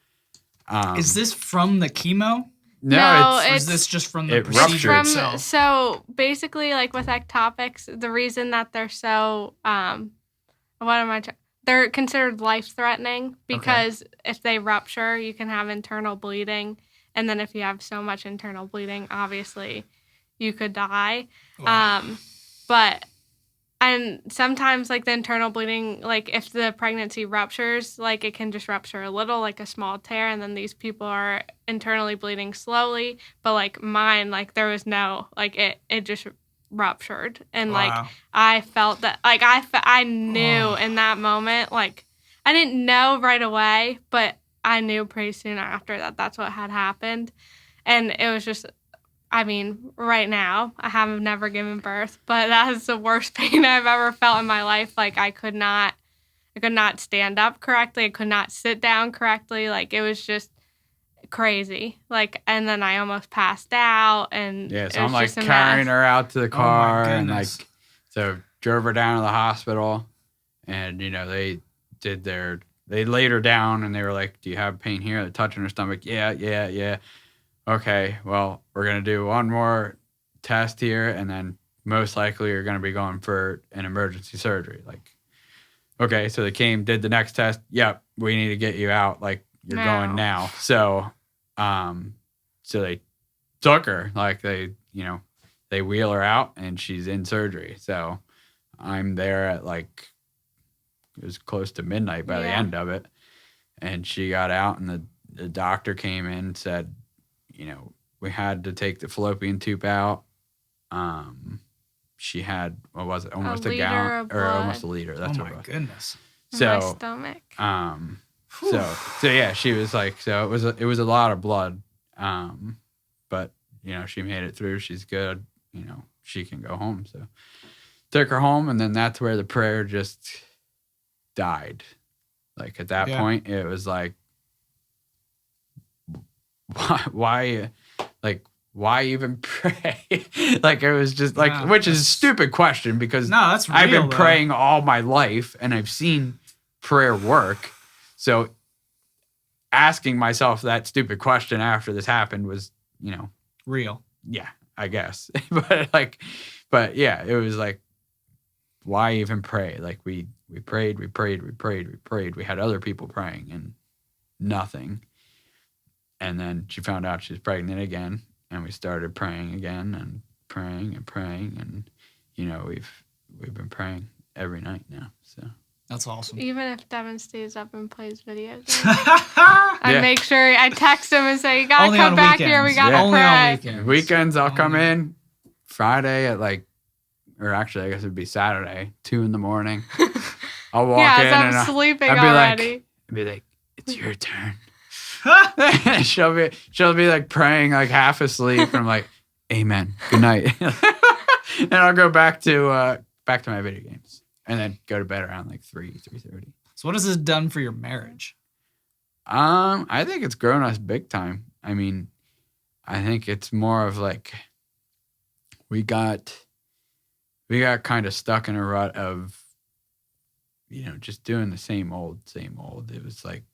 is this from the chemo? No, Or is this just from the it procedure ruptured. itself? So basically, like with ectopics, the reason that they're so they're considered life-threatening because if they rupture, you can have internal bleeding, and then if you have so much internal bleeding, obviously, you could die. Wow. And sometimes, like, the internal bleeding, like, if the pregnancy ruptures, like, it can just rupture a little, like a small tear, and then these people are internally bleeding slowly. But, like, mine, like, there was no, like, it just ruptured. And, like, I felt that, like, I knew in that moment, like, I didn't know right away, but I knew pretty soon after that that's what had happened. And it was just... I mean, right now, I have never given birth, but that is the worst pain I've ever felt in my life. Like, I could not stand up correctly. I could not sit down correctly. Like, it was just crazy. Like, and then I almost passed out. And yeah, so I'm like carrying her out to the car, and like, so drove her down to the hospital, and they laid her down, and they were like, "Do you have pain here?" They're touching her stomach. Yeah. Okay, well, we're going to do one more test here, and then most likely you're going to be going for an emergency surgery. Like, okay, so they did the next test. Yep, we need to get you out. Like, you're going now. So, so they took her. Like, they wheel her out, and she's in surgery. So I'm there at, like, it was close to midnight by the end of it. And she got out, and the doctor came in and said, we had to take the fallopian tube out. she had, what was it, almost a liter gallon of or almost a blood. liter. That's Oh what my it was. goodness. In my So, stomach. so yeah, she was like, so it was a lot of blood. But she made it through. She's good. She can go home. So took her home, and then that's where the prayer just died. Like at that point, it was like, why even pray? Like it was just like, which is a stupid question because that's real, I've been though. praying all my life and I've seen prayer work. So asking myself that stupid question after this happened was, real. Yeah, I guess. but yeah, it was like, why even pray? Like we prayed. We had other people praying and nothing. And then she found out she was pregnant again, and we started praying again and praying and praying, and we've been praying every night now. So that's awesome. Even if Devin stays up and plays video games, I make sure I text him and say, "You gotta Only come on back weekends. here. We gotta Only pray." on weekends. Weekends I'll come in Friday at or actually I guess it'd be Saturday, 2 a.m. I'll walk in I'm and sleeping I'd already. be like, "It's your turn." she'll be like praying like half asleep, and I'm like, "Amen, good night," and I'll go back to my video games, and then go to bed around like 3:30. So what has this done for your marriage? I think it's grown us big time. I mean, I think it's more of like we got kind of stuck in a rut of just doing the same old. It was like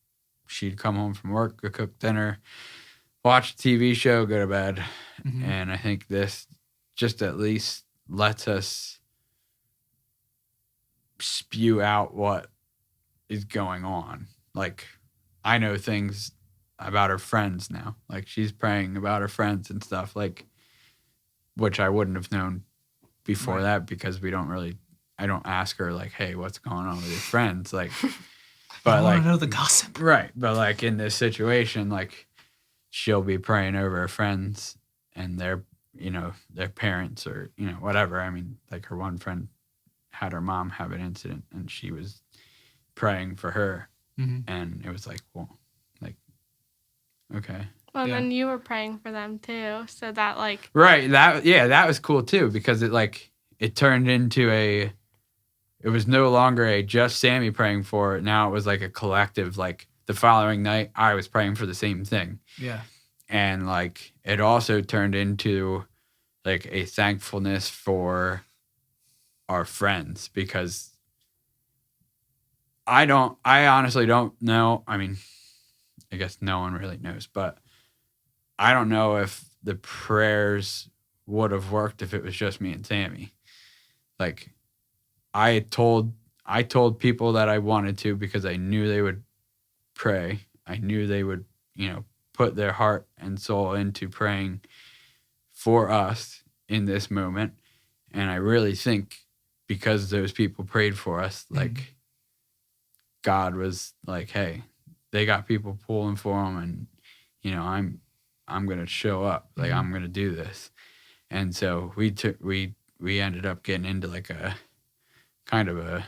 she'd come home from work, go cook dinner, watch a TV show, go to bed. Mm-hmm. And I think this just at least lets us spew out what is going on. Like, I know things about her friends now. Like, she's praying about her friends and stuff, like, which I wouldn't have known before that because I don't ask her, like, hey, what's going on with your friends? Like, but I want to know the gossip. Right. But like in this situation, like she'll be praying over her friends and their parents or, whatever. I mean, like her one friend had her mom have an incident and she was praying for her. Mm-hmm. And it was like, well, like, okay. Well, then you were praying for them too. So that like. Right. That was cool too, because it turned into it was no longer a just Sammie praying for it. Now it was like a collective, like the following night I was praying for the same thing. Yeah. And like it also turned into like a thankfulness for our friends because I honestly don't know. I mean, I guess no one really knows, but I don't know if the prayers would have worked if it was just me and Sammie. Like, I told people that I wanted to because I knew they would pray. I knew they would, put their heart and soul into praying for us in this moment. And I really think because those people prayed for us, like God was like, hey, they got people pulling for them and, I'm going to show up. Like, I'm going to do this. And so we ended up getting into like a kind of a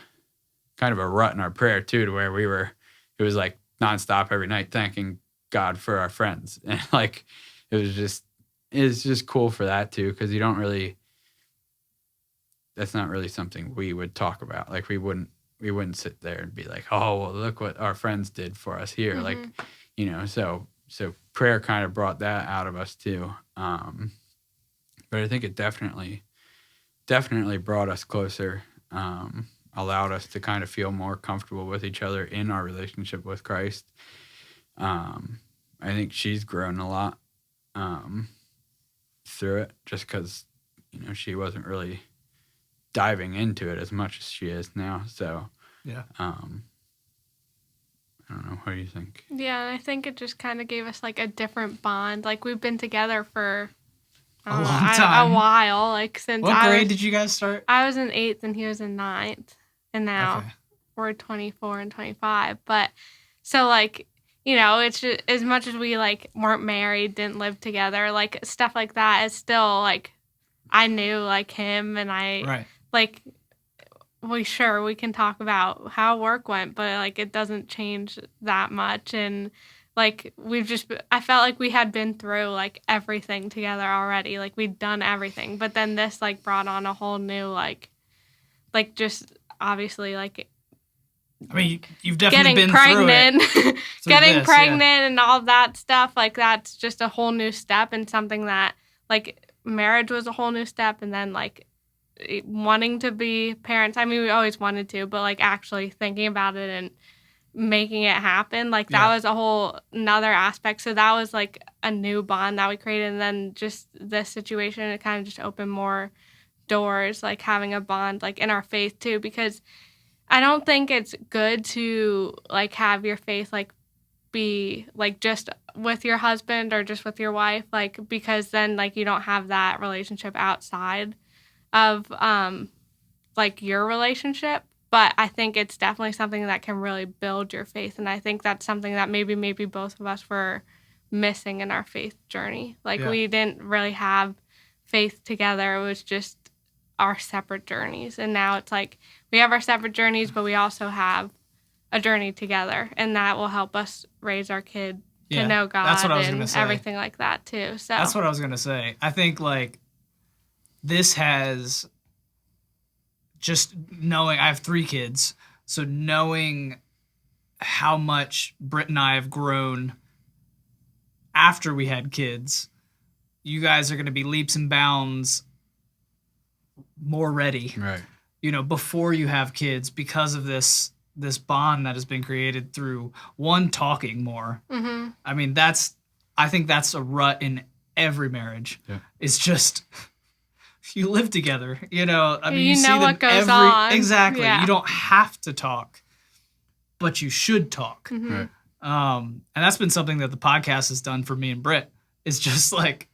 rut in our prayer too, to where it was like nonstop every night thanking God for our friends. And like, it's just cool for that too. Cause that's not really something we would talk about. Like we wouldn't sit there and be like, oh, well, look what our friends did for us here. Mm-hmm. Like, so prayer kind of brought that out of us too. But I think it definitely brought us closer, allowed us to kind of feel more comfortable with each other in our relationship with Christ. I think she's grown a lot through it just because, she wasn't really diving into it as much as she is now. So, yeah. I don't know. What do you think? Yeah, I think it just kind of gave us like a different bond. Like we've been together for a long time. A while. Like since what grade did you guys start? I was in 8th and he was in 9th. And now we're 24 and 25. But so like, it's just, as much as we like weren't married, didn't live together, like stuff like that is still like I knew like him, and I Right. like we can talk about how work went, but like it doesn't change that much. And like I felt like we had been through like everything together already. Like we'd done everything, but then this like brought on a whole new like just obviously like I mean, you've definitely getting been pregnant, through getting this, pregnant yeah. and all that stuff. Like that's just a whole new step, and something that like marriage was a whole new step, and then like wanting to be parents. I mean, we always wanted to, but like actually thinking about it and making it happen, like that Yeah. was a whole another aspect. So that was like a new bond that we created. And then just this situation, it kind of just opened more doors, like having a bond like in our faith too, because I don't think it's good to like have your faith like be like just with your husband or just with your wife, like because then like you don't have that relationship outside of like your relationship. But I think it's definitely something that can really build your faith, and I think that's something that maybe both of us were missing in our faith journey. Like Yeah. we didn't really have faith together. It was just our separate journeys, and now it's like we have our separate journeys, but we also have a journey together, and that will help us raise our kid to Yeah, know God that's what I was gonna and say. everything like that too. So That's what I was going to say. I think like this has just knowing I have 3 kids, so knowing how much Britt and I have grown after we had kids, you guys are going to be leaps and bounds more ready, Right. you know, before you have kids because of this bond that has been created through one talking more. Mhm. I mean, I think that's a rut in every marriage. Yeah. It's just you live together, you know. I mean, You see know them what goes every on. exactly. Yeah. You don't have to talk, but you should talk. Mhm. Right. And that's been something that the podcast has done for me and Britt. It's just like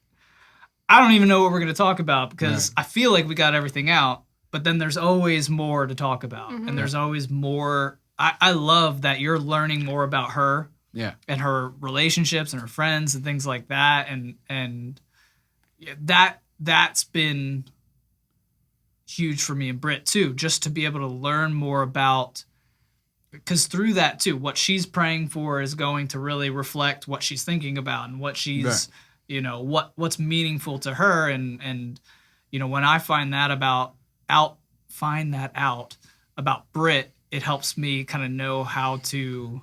I don't even know what we're going to talk about because I feel like we got everything out, but then there's always more to talk about, Mhm. and there's always more. I love that you're learning more about her. Yeah. And her relationships and her friends and things like that, and that's been huge for me and Britt too, just to be able to learn more about, because through that too, what she's praying for is going to really reflect what she's thinking about and what she's, Right. you know, what's meaningful to her, and you know, when I find that out about Britt, it helps me kind of know how to,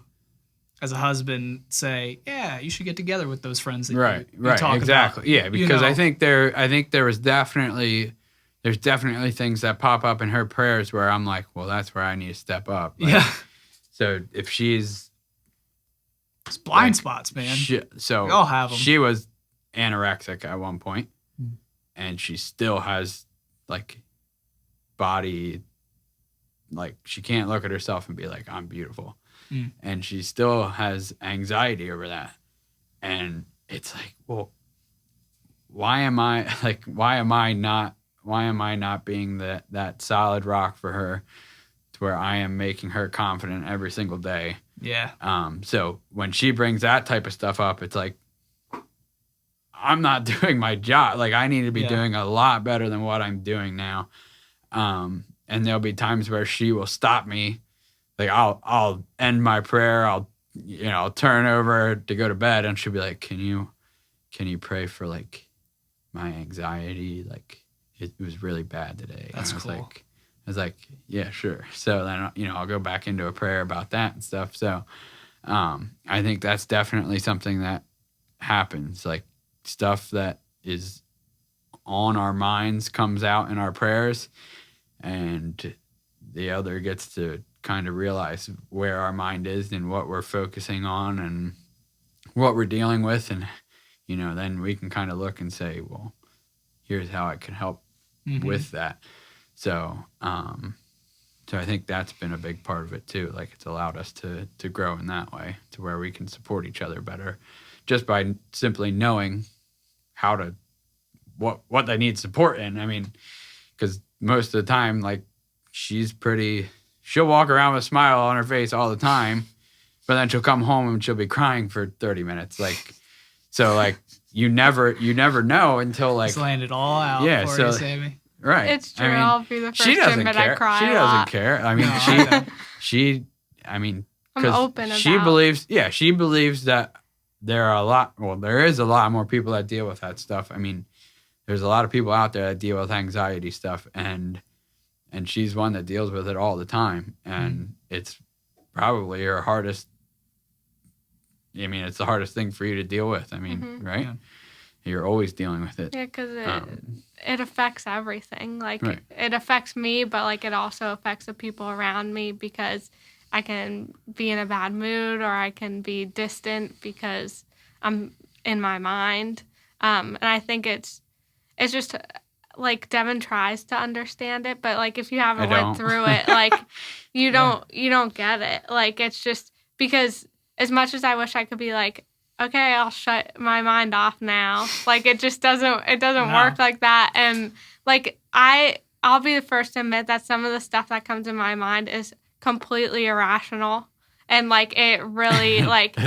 as a husband, say, yeah, you should get together with those friends that Right. you Right. talk Exactly. about. Yeah. Because You I know? think there was there's definitely things that pop up in her prayers where I'm like, well, that's where I need to step up. Like, Yeah, So if she's it's blind like, spots, man. so We all have 'em. she was anorexic at one point, Mm. and she still has like body, like she can't look at herself and be like, I'm beautiful. Mm. And she still has anxiety over that. And it's like, well, why am I not being that solid rock for her to where I am making her confident every single day? Yeah, So when she brings that type of stuff up, it's like, I'm not doing my job. Like I need to be Yeah. doing a lot better than what I'm doing now. And there'll be times where she will stop me. Like I'll end my prayer. I'll turn over to go to bed, and she'll be like, can you pray for like my anxiety? Like it was really bad today. That's and cool. I was like, yeah, sure. So then, I'll go back into a prayer about that and stuff. So, I think that's definitely something that happens. Like stuff that is on our minds comes out in our prayers, and the other gets to kind of realize where our mind is and what we're focusing on and what we're dealing with. And, then we can kind of look and say, well, here's how I can help Mhm. with that. So, so I think that's been a big part of it too. Like it's allowed us to grow in that way, to where we can support each other better, just by simply knowing how to what they need support in. I mean, because most of the time, like she'll walk around with a smile on her face all the time, but then she'll come home and she'll be crying for 30 minutes. Like, so like you never know until like Just laying it all out Yeah, for so- you, Sammie. right. It's true. I mean, I'll be the first she to doesn't admit care. I cry She a doesn't lot. care. I mean, No, I know. I mean, I'm 'cause open she about- believes, she believes that there is a lot more people that deal with that stuff. I mean, there's a lot of people out there that deal with anxiety stuff, and she's one that deals with it all the time, and it's probably her hardest. I mean, it's the hardest thing for you to deal with. I mean, right? Yeah. You're always dealing with it. Yeah, because Um, it affects everything. Like Right. it affects me, but like it also affects the people around me because I can be in a bad mood or I can be distant because I'm in my mind. And I think it's just like Devin tries to understand it, but like if you haven't I went don't. through it, like you don't get it. Like it's just because as much as I wish I could be like, okay, I'll shut my mind off now. Like it just doesn't No. work like that. And like I'll be the first to admit that some of the stuff that comes in my mind is completely irrational. And like it really like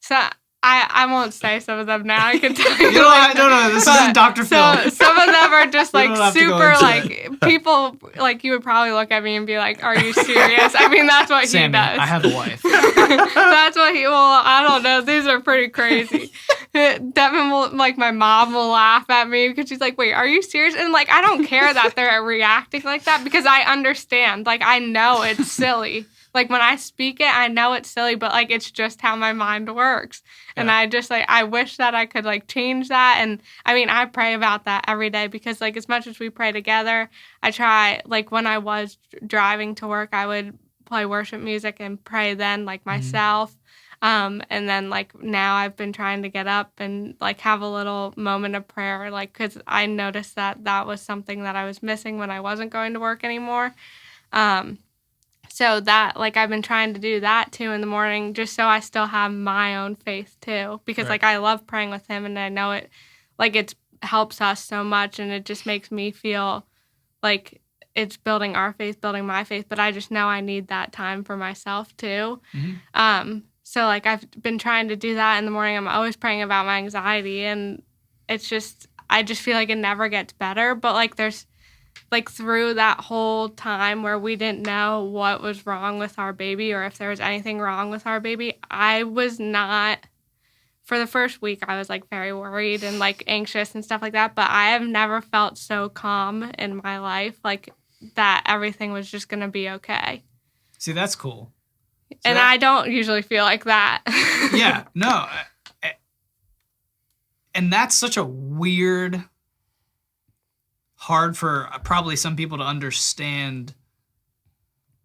so I won't say some of them now. I can tell you. You don't have, no, this isn't Dr. So Phil. some of them are just We like don't have to go super into like people like you would probably look at me and be like, "Are you serious?" I mean, that's what Sammie, he does. I have a wife. That's what he. Well, I don't know. These are pretty crazy. Devin will like my mom will laugh at me because she's like, "Wait, are you serious?" And like I don't care that they're reacting like that because I understand. Like I know it's silly. Like when I speak it, I know it's silly, but like it's just how my mind works. And Yeah. I just like I wish that I could like change that. And I mean, I pray about that every day because like as much as we pray together, I try like when I was driving to work, I would play worship music and pray then like myself. And then like now I've been trying to get up and like have a little moment of prayer, like because I noticed that was something that I was missing when I wasn't going to work anymore. So that, like, I've been trying to do that, too, in the morning, just so I still have my own faith, too. Because, Right. like, I love praying with him, and I know it, like, it helps us so much, and it just makes me feel like it's building our faith, building my faith. But I just know I need that time for myself, too. So, like, I've been trying to do that in the morning. I'm always praying about my anxiety, and it's just, I just feel like it never gets better. But, like, there's, like through that whole time where we didn't know what was wrong with our baby or if there was anything wrong with our baby, I was not, for the first week, I was like very worried and like anxious and stuff like that. But I have never felt so calm in my life, like that everything was just going to be okay. See, that's cool. So And I don't usually feel like that. yeah, no. And that's such a weird, hard for probably some people to understand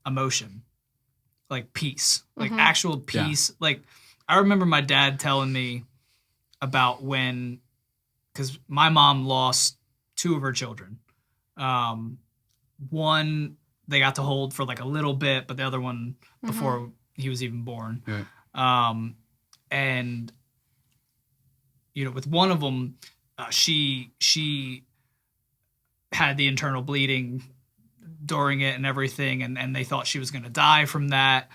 emotion, like peace, like actual peace. Like I remember my dad telling me about when, because my mom lost two of her children. One they got to hold for like a little bit, but the other one before he was even born. Right. And you know, with one of them, she had the internal bleeding during it and everything, and they thought she was going to die from that.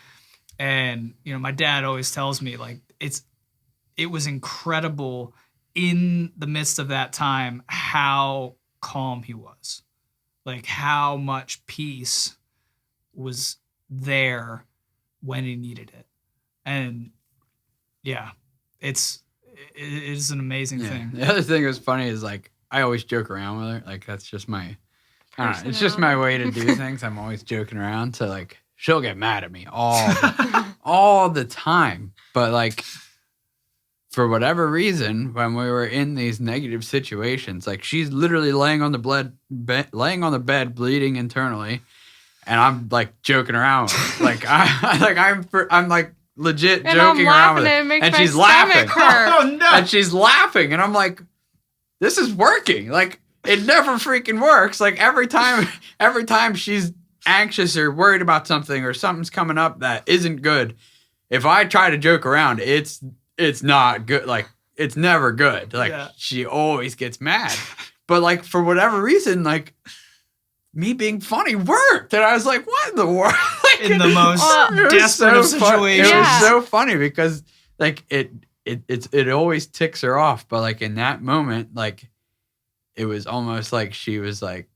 And you know, my dad always tells me like it was incredible in the midst of that time how calm he was, like how much peace was there when he needed it. And yeah, it is an amazing thing. The other thing that's funny is like I always joke around with her. Like that's just my, I don't know, it's just my way to do things. I'm always joking around. So like she'll get mad at me all the time. But like for whatever reason, when we were in these negative situations, like she's literally laying on the bed, bleeding internally, and I'm like joking around, with her. Like I'm like legit And joking I'm around with laughing her, and it makes and my she's stomach laughing. hurt. Oh no! And she's laughing, and I'm like, this is working. Like it never freaking works. Like every time she's anxious or worried about something or something's coming up that isn't good, if I try to joke around, it's not good. Like it's never good. Like she always gets mad. But like for whatever reason, like me being funny worked, and I was like, what in the world? Like, In the most it was desperate of so fun- situations. It was Yeah. so funny because like it it always ticks her off, but like in that moment, like it was almost like she was like,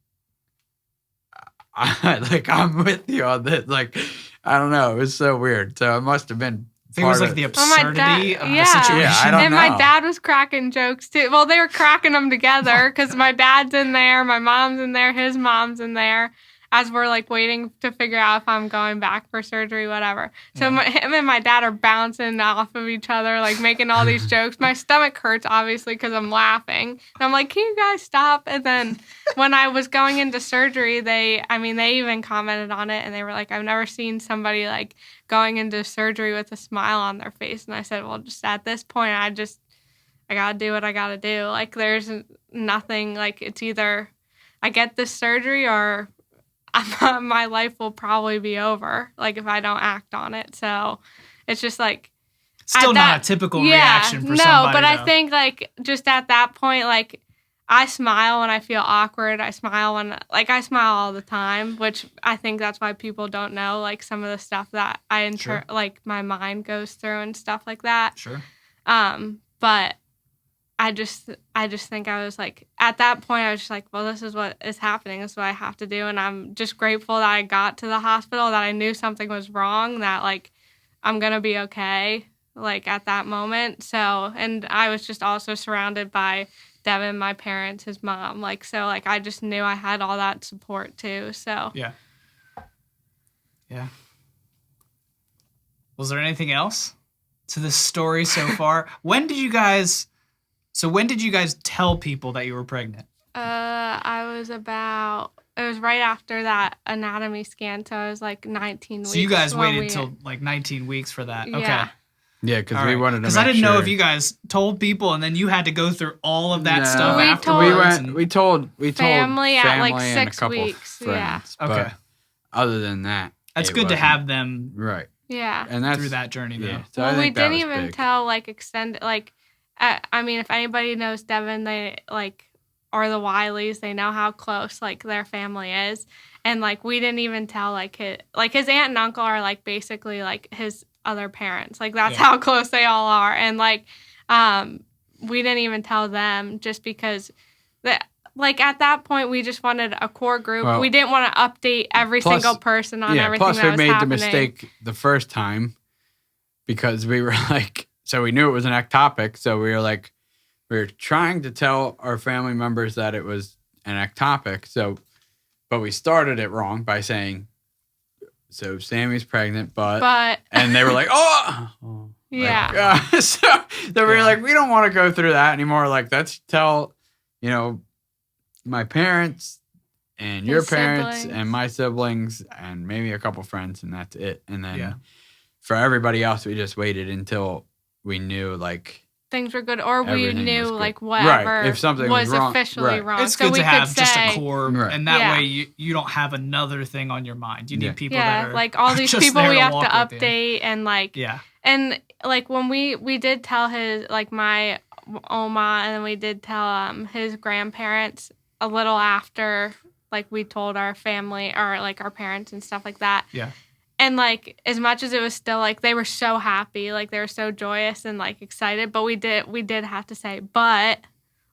I'm with you on this. Like, I don't know. It was so weird. So it must have been. I think it was like the absurdity of the situation. Yeah, I don't and know. my dad was cracking jokes too. Well, they were cracking them together because my dad's in there, my mom's in there, his mom's in there, as we're like waiting to figure out if I'm going back for surgery, whatever. So him and my dad are bouncing off of each other, like making all these jokes. My stomach hurts, obviously, because I'm laughing. And I'm like, can you guys stop? And then when I was going into surgery, they even commented on it, and they were like, I've never seen somebody like going into surgery with a smile on their face. And I said, well, just at this point, I got to do what I got to do. Like, there's nothing, like, it's either I get this surgery or my life will probably be over, like, if I don't act on it. So it's just like, still not a typical reaction for somebody. No, but I think like just at that point, like, I smile when I feel awkward. I smile all the time, which I think that's why people don't know, like, some of the stuff that like my mind goes through and stuff like that. Sure. But I just think I was like, at that point, I was just like, well, this is what is happening. This is what I have to do. And I'm just grateful that I got to the hospital, that I knew something was wrong, that, like, I'm going to be okay, like, at that moment. So, and I was just also surrounded by Devin, my parents, his mom. Like, so, like, I just knew I had all that support, too. So. Yeah. Yeah. Was there anything else to this story so far? When did you guys tell people that you were pregnant? It was right after that anatomy scan, so I was like 19 weeks. So you guys waited till like 19 weeks for that. Yeah. Okay. Yeah, because we wanted to. Because I didn't know if you guys told people and then you had to go through all of that stuff afterwards. We told family at like and 6 a couple weeks. Friends, Yeah. Okay. Other than that, that's good to have them right. Yeah. And that's through that journey though. Yeah. So well, I think we didn't was even big. tell like extended like. I mean, if anybody knows Devin, they like, or the Wileys, they know how close like their family is, and like we didn't even tell like his aunt and uncle are like basically like his other parents, like that's how close they all are, and like we didn't even tell them just because like at that point we just wanted a core group. Well, we didn't want to update every single person on everything plus that was we made happening. the mistake the first time because we were like. So we knew it was an ectopic. So we were trying to tell our family members that it was an ectopic. So, but we started it wrong by saying, so Sammie's pregnant, but and they were like, oh yeah. So we were like, we don't want to go through that anymore. Like, let's tell, my parents and your parents and my siblings and maybe a couple friends, and that's it. And then for everybody else, we just waited until we knew like things were good, or we knew like whatever right. If something was wrong, officially wrong. It's good to have just a core, and that way you don't have another thing on your mind. You need people that are like all these people we have to update and like and like when we did tell his like my Oma, and then we did tell his grandparents a little after like we told our family or like our parents and stuff like that. Yeah. And, like, as much as it was still, like, they were so happy, like, they were so joyous and, like, excited, but we did have to say, but,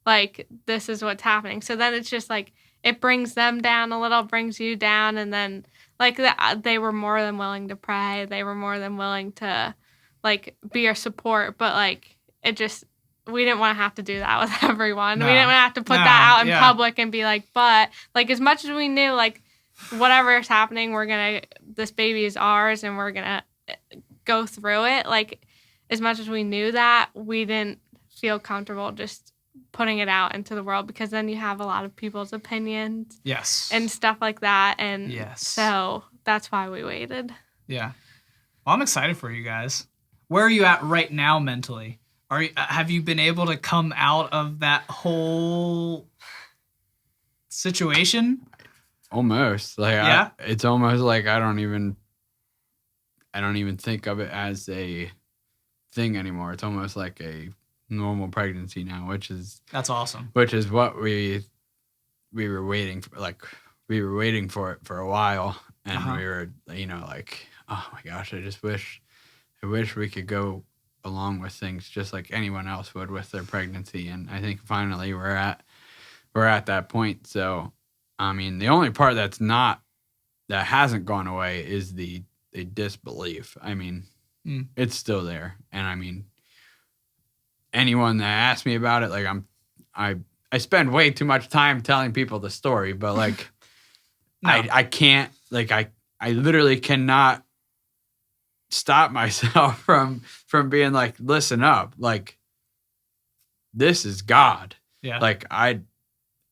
like, this is what's happening. So then it's just, like, it brings them down a little, brings you down, and then, like, they were more than willing to pray. They were more than willing to, like, be your support, but, like, it just, we didn't want to have to do that with everyone. No. We didn't want to have to put that out in public and be like, but, like, as much as we knew, like, whatever is happening, this baby is ours and we're going to go through it. Like, as much as we knew that, we didn't feel comfortable just putting it out into the world because then you have a lot of people's opinions. Yes. And stuff like that. And so that's why we waited. Yeah. Well, I'm excited for you guys. Where are you at right now mentally? Have you been able to come out of that whole situation? Almost like it's almost like I don't even think of it as a thing anymore. It's almost like a normal pregnancy now, that's awesome. Which is what we were waiting for. Like we were waiting for it for a while, and we were like, oh my gosh, I wish we could go along with things just like anyone else would with their pregnancy. And I think finally we're at that point. So, I mean, the only part that hasn't gone away is the disbelief. I mean, it's still there. And I mean, anyone that asks me about it, like I spend way too much time telling people the story, but like No. I can't, like I literally cannot stop myself from being like, listen up, like this is God. Yeah. Like I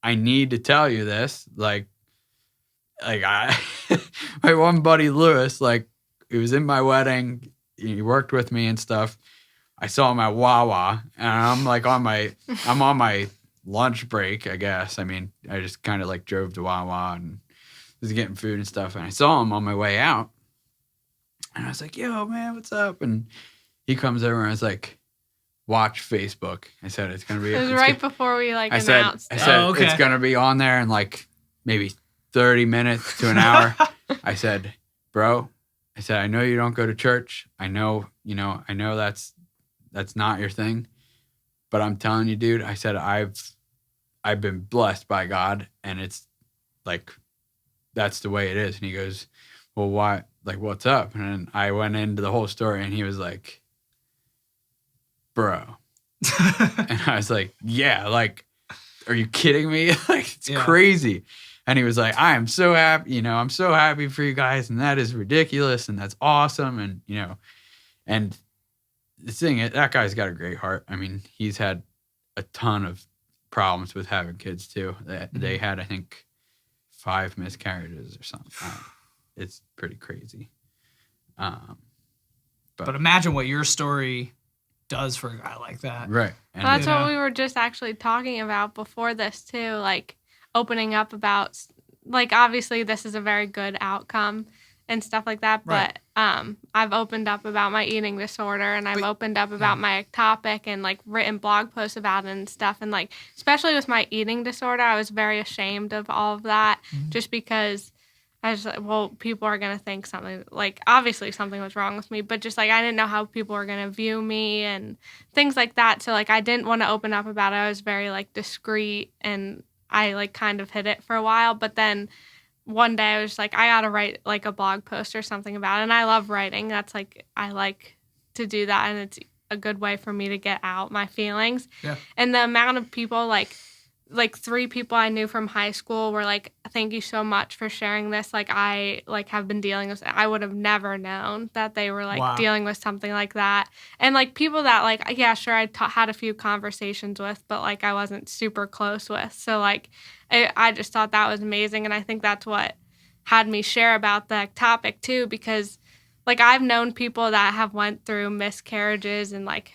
need to tell you this. Like I my one buddy Lewis, like he was in my wedding, he worked with me and stuff. I saw him at Wawa, and I'm like on my lunch break, I guess. I mean, I just kind of like drove to Wawa and was getting food and stuff, and I saw him on my way out, and I was like, "Yo, man, what's up?" And he comes over and I was like, "Watch Facebook." I said it's gonna be. It was right before we like announced. I said okay. It's gonna be on there in like maybe 30 minutes to an hour. I said, "Bro," I said, "I know you don't go to church. I know that's not your thing, but I'm telling you, dude," I said, I've been blessed by God, and it's like that's the way it is." And he goes, "Well, why? Like, what's up?" And then I went into the whole story, and he was like, "Bro," and I was like, "Yeah, like, are you kidding me? Like, it's crazy." And he was like, "I am so happy, I'm so happy for you guys, and that is ridiculous, and that's awesome, and and the thing is, that guy's got a great heart. I mean, he's had a ton of problems with having kids too. They had, I think, 5 miscarriages or something. It's pretty crazy. But imagine what your story does for a guy like that. Right. And Well, that's what we were just actually talking about before this too, like opening up about, like, obviously this is a very good outcome and stuff like that, but I've opened up about my eating disorder, and I've opened up about my ectopic and like written blog posts about it and stuff, and like especially with my eating disorder, I was very ashamed of all of that, just because I was like, well, people are gonna think something, like obviously something was wrong with me, but just like I didn't know how people were gonna view me and things like that, so like I didn't want to open up about it. I was very like discreet, and I like kind of hid it for a while, but then one day I was like, I gotta write like a blog post or something about it. And I love writing. That's like, I like to do that. And it's a good way for me to get out my feelings. Yeah. And the amount of people, like 3 people I knew from high school were like, "Thank you so much for sharing this. Like, I like have been dealing with, I would have never known that they were like dealing with something like that." And like people that like, yeah, sure, I had a few conversations with, but like I wasn't super close with. So like, I just thought that was amazing. And I think that's what had me share about the ectopic too, because like I've known people that have went through miscarriages and like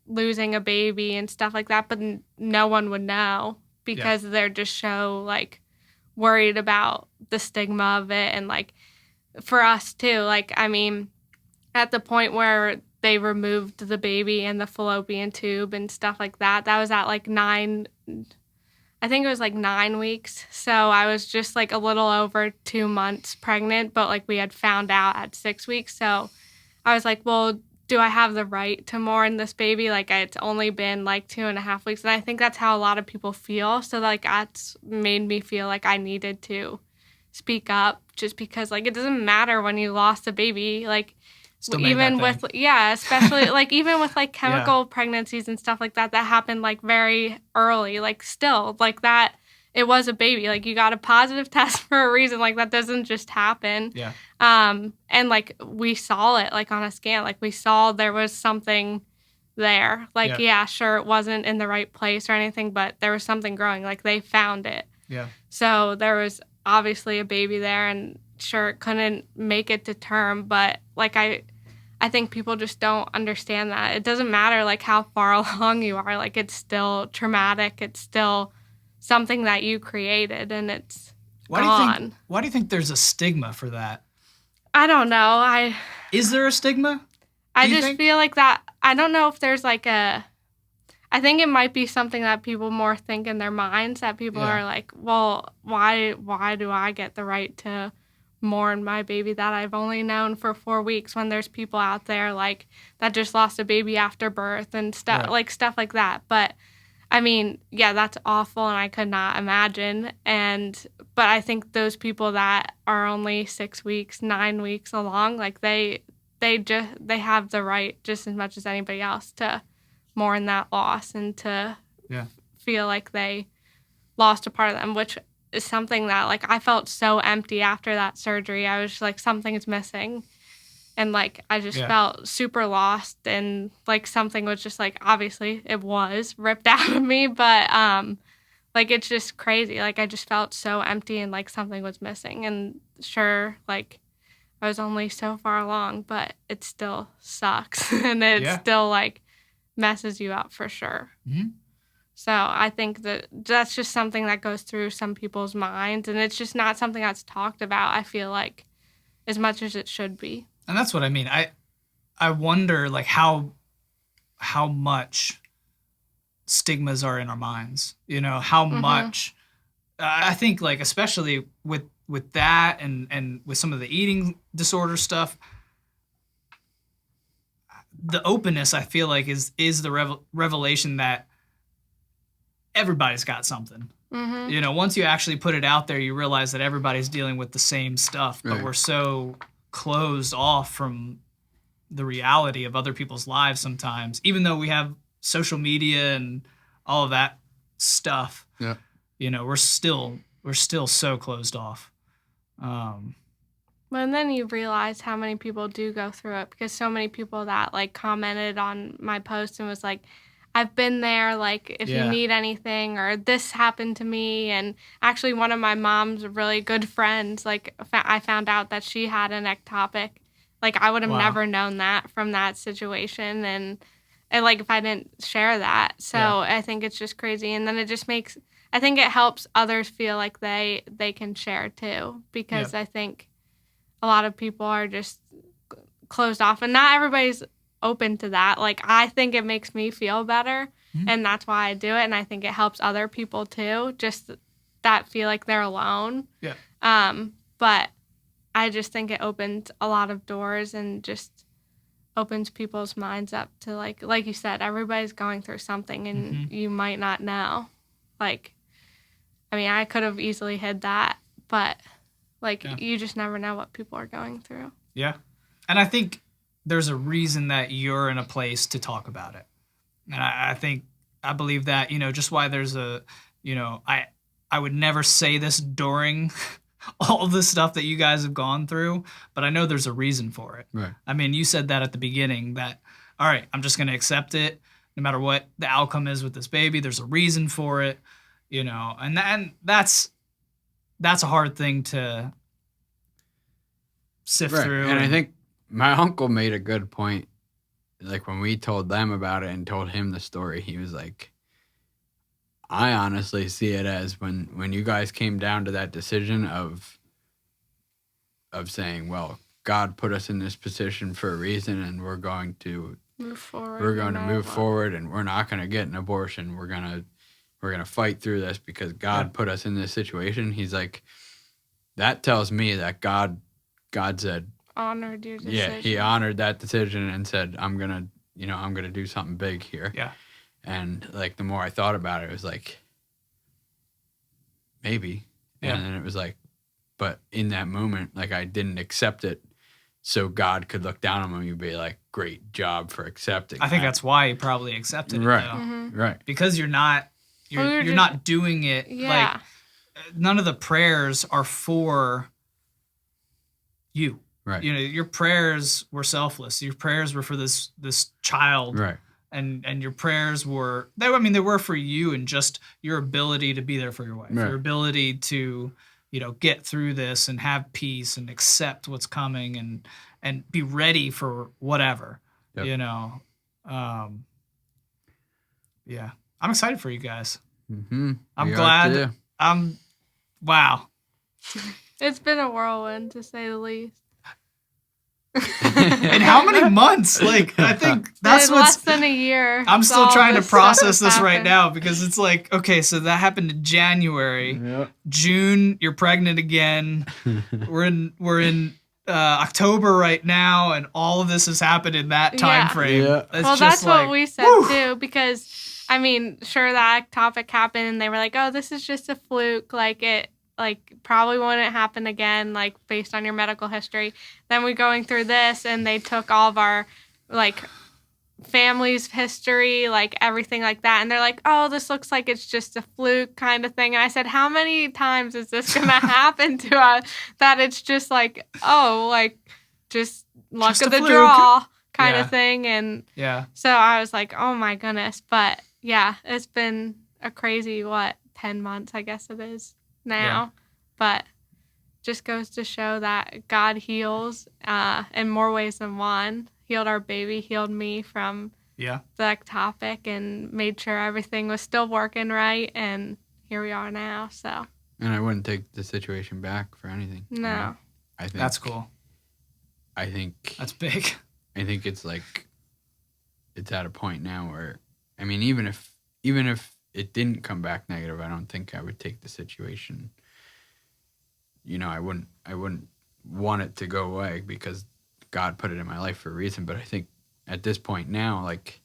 losing a baby and stuff like that, but no one would know because they're just so like worried about the stigma of it. And like for us too, like, I mean, at the point where they removed the baby and the fallopian tube and stuff like that, that was at like 9 weeks. So I was just like a little over 2 months pregnant, but like we had found out at 6 weeks. So I was like, well, do I have the right to mourn this baby? Like it's only been like 2.5 weeks. And I think that's how a lot of people feel. So like that's made me feel like I needed to speak up, just because like it doesn't matter when you lost a baby. Like even with, especially like even with like chemical pregnancies and stuff like that happened like very early, like still like that, it was a baby. Like you got a positive test for a reason. Like that doesn't just happen. Yeah. And like we saw it like on a scan, like we saw there was something there. Like, sure, it wasn't in the right place or anything, but there was something growing. Like they found it. Yeah. So there was obviously a baby there, and sure, it couldn't make it to term, but like I think people just don't understand that. It doesn't matter like how far along you are. Like it's still traumatic. It's still something that you created, and it's gone. Why do you think there's a stigma for that? I don't know. Is there a stigma? I just feel like that. I don't know if there's like I think it might be something that people more think in their minds, that people are like, well, why do I get the right to mourn my baby that I've only known for 4 weeks, when there's people out there like that just lost a baby after birth and stuff stuff like that. But I mean, yeah, that's awful, and I could not imagine. But I think those people that are only 6 weeks, 9 weeks along, like they have the right just as much as anybody else to mourn that loss and to feel like they lost a part of them, which is something that, like, I felt so empty after that surgery. I was just like, something's missing. And, like, I just felt super lost, and, like, something was just, like, obviously it was ripped out of me, but, like, it's just crazy. Like, I just felt so empty, and, like, something was missing. And sure, like, I was only so far along, but it still sucks. And it still, like, messes you up for sure. Mm-hmm. So I think that that's just something that goes through some people's minds, and it's just not something that's talked about, I feel like, as much as it should be. And that's what I mean. I wonder, like, how much stigmas are in our minds. You know, how much. I think, like, especially with that and with some of the eating disorder stuff, the openness, I feel like, is the revelation that everybody's got something. Mm-hmm. You know, once you actually put it out there, you realize that everybody's dealing with the same stuff, but we're so closed off from the reality of other people's lives sometimes, even though we have social media and all of that stuff. Yeah. You know, we're still so closed off. And then you realize how many people do go through it, because so many people that, like, commented on my post and was like, I've been there, like, if you need anything, or this happened to me. And actually, one of my mom's really good friends, like, I found out that she had an ectopic. Like, I would have never known that from that situation. And like, if I didn't share that. So I think it's just crazy. And then it just makes, I think it helps others feel like they can share too, because I think a lot of people are just closed off, and not everybody's open to that. Like, I think it makes me feel better, and that's why I do it. And I think it helps other people too, just that feel like they're alone. But I just think it opens a lot of doors and just opens people's minds up to, like you said, everybody's going through something, and you might not know. Like, I mean, I could have easily hid that, but, like, you just never know what people are going through. Yeah. And I think there's a reason that you're in a place to talk about it. And I believe that, you know, just why there's a, you know, I would never say this during all the stuff that you guys have gone through, but I know there's a reason for it. Right. I mean, you said that at the beginning, that, all right, I'm just going to accept it no matter what the outcome is with this baby. There's a reason for it, you know, and that's a hard thing to sift through. And I think my uncle made a good point. Like, when we told them about it and told him the story, he was like, I honestly see it as when you guys came down to that decision of saying, well, God put us in this position for a reason, and we're going to move forward. We're going to move forward, and we're not going to get an abortion. We're going to fight through this because God put us in this situation. He's like, that tells me that God said, honored your decision. Yeah, he honored that decision and said, I'm gonna do something big here. Yeah. And, like, the more I thought about it, it was like, maybe. Yeah. And then it was like, but in that moment, like, I didn't accept it, so God could look down on me and be like, great job for accepting. I think that's why he probably accepted it, right. though. Right. Because you're not doing it like, none of the prayers are for you. Right. You know, your prayers were selfless. Your prayers were for this child. Right. And your prayers were, they were for you and just your ability to be there for your wife. Right. Your ability to, you know, get through this and have peace and accept what's coming and be ready for whatever. Yep. You know. Yeah. I'm excited for you guys. Mm-hmm. I'm glad. Wow. It's been a whirlwind, to say the least. And how many months? Like, I think that's in what's. less than a year. I'm still all trying to this stuff process has this right happened. now because it's like, okay, so that happened in January. Yep. June, you're pregnant again. We're in October right now, and all of this has happened in that time Yeah. frame. Yeah. It's Well, just that's like, what we said whew. too, because I mean, sure that topic happened, and they were like, "Oh, this is just a fluke. Like it, like probably wouldn't happen again. Like based on your medical history." Then we're going through this, and they took all of our like family's history, like everything like that, and they're like, "Oh, this looks like it's just a fluke kind of thing." And I said, "How many times is this gonna happen to us that it's just like, oh, like just luck Just of a the fluke." draw kind Yeah. of thing?" And Yeah. so I was like, "Oh my goodness!" But yeah, it's been a crazy 10 months, I guess it is now. Yeah. But just goes to show that God heals in more ways than one. Healed our baby, healed me from Yeah. the ectopic, and made sure everything was still working right. And here we are now. So And I wouldn't take the situation back for anything. no, I think That's cool. I think That's big. it's like it's at a point now where I mean even if it didn't come back negative, I don't think I would take the situation. You know, I wouldn't want it to go away because God put it in my life for a reason, but I think at this point now, like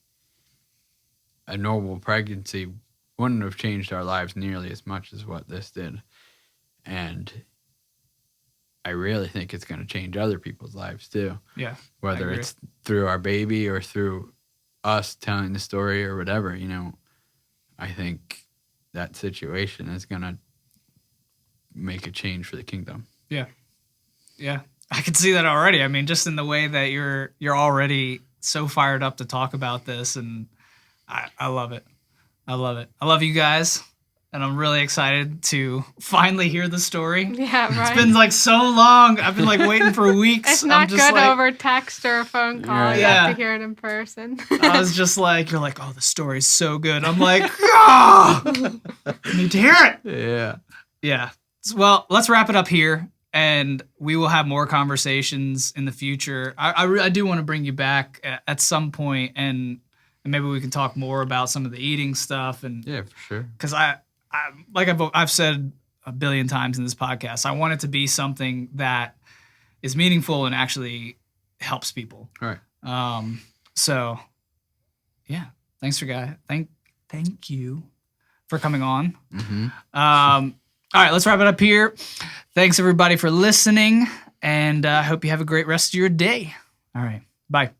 a normal pregnancy wouldn't have changed our lives nearly as much as what this did. And I really think it's going to change other people's lives too. Yeah. Whether agree. it's through our baby or through us telling the story or whatever, you know, I think that situation is going to make a change for the kingdom. Yeah. I can see that already. I mean, just in the way that you're already so fired up to talk about this, and I love it. I love it. I love you guys, and I'm really excited to finally hear the story. yeah, right. It's been like so long. I've been like waiting for weeks. It's not I'm just good like, over text or a phone call. Right. You Yeah. have to hear it in person. I was just like, you're like, oh, the story's so good. I'm like, ah, I need to hear it. Yeah. Yeah. Well, let's wrap it up here, and we will have more conversations in the future. I do want to bring you back at some point, and maybe we can talk more about some of the eating stuff. And Yeah, for sure. because I've said a billion times in this podcast, I want it to be something that is meaningful and actually helps people. All right. So yeah, thanks for thank you for coming on. Mm-hmm. All right, let's wrap it up here. Thanks everybody for listening, and I hope you have a great rest of your day. All right, bye.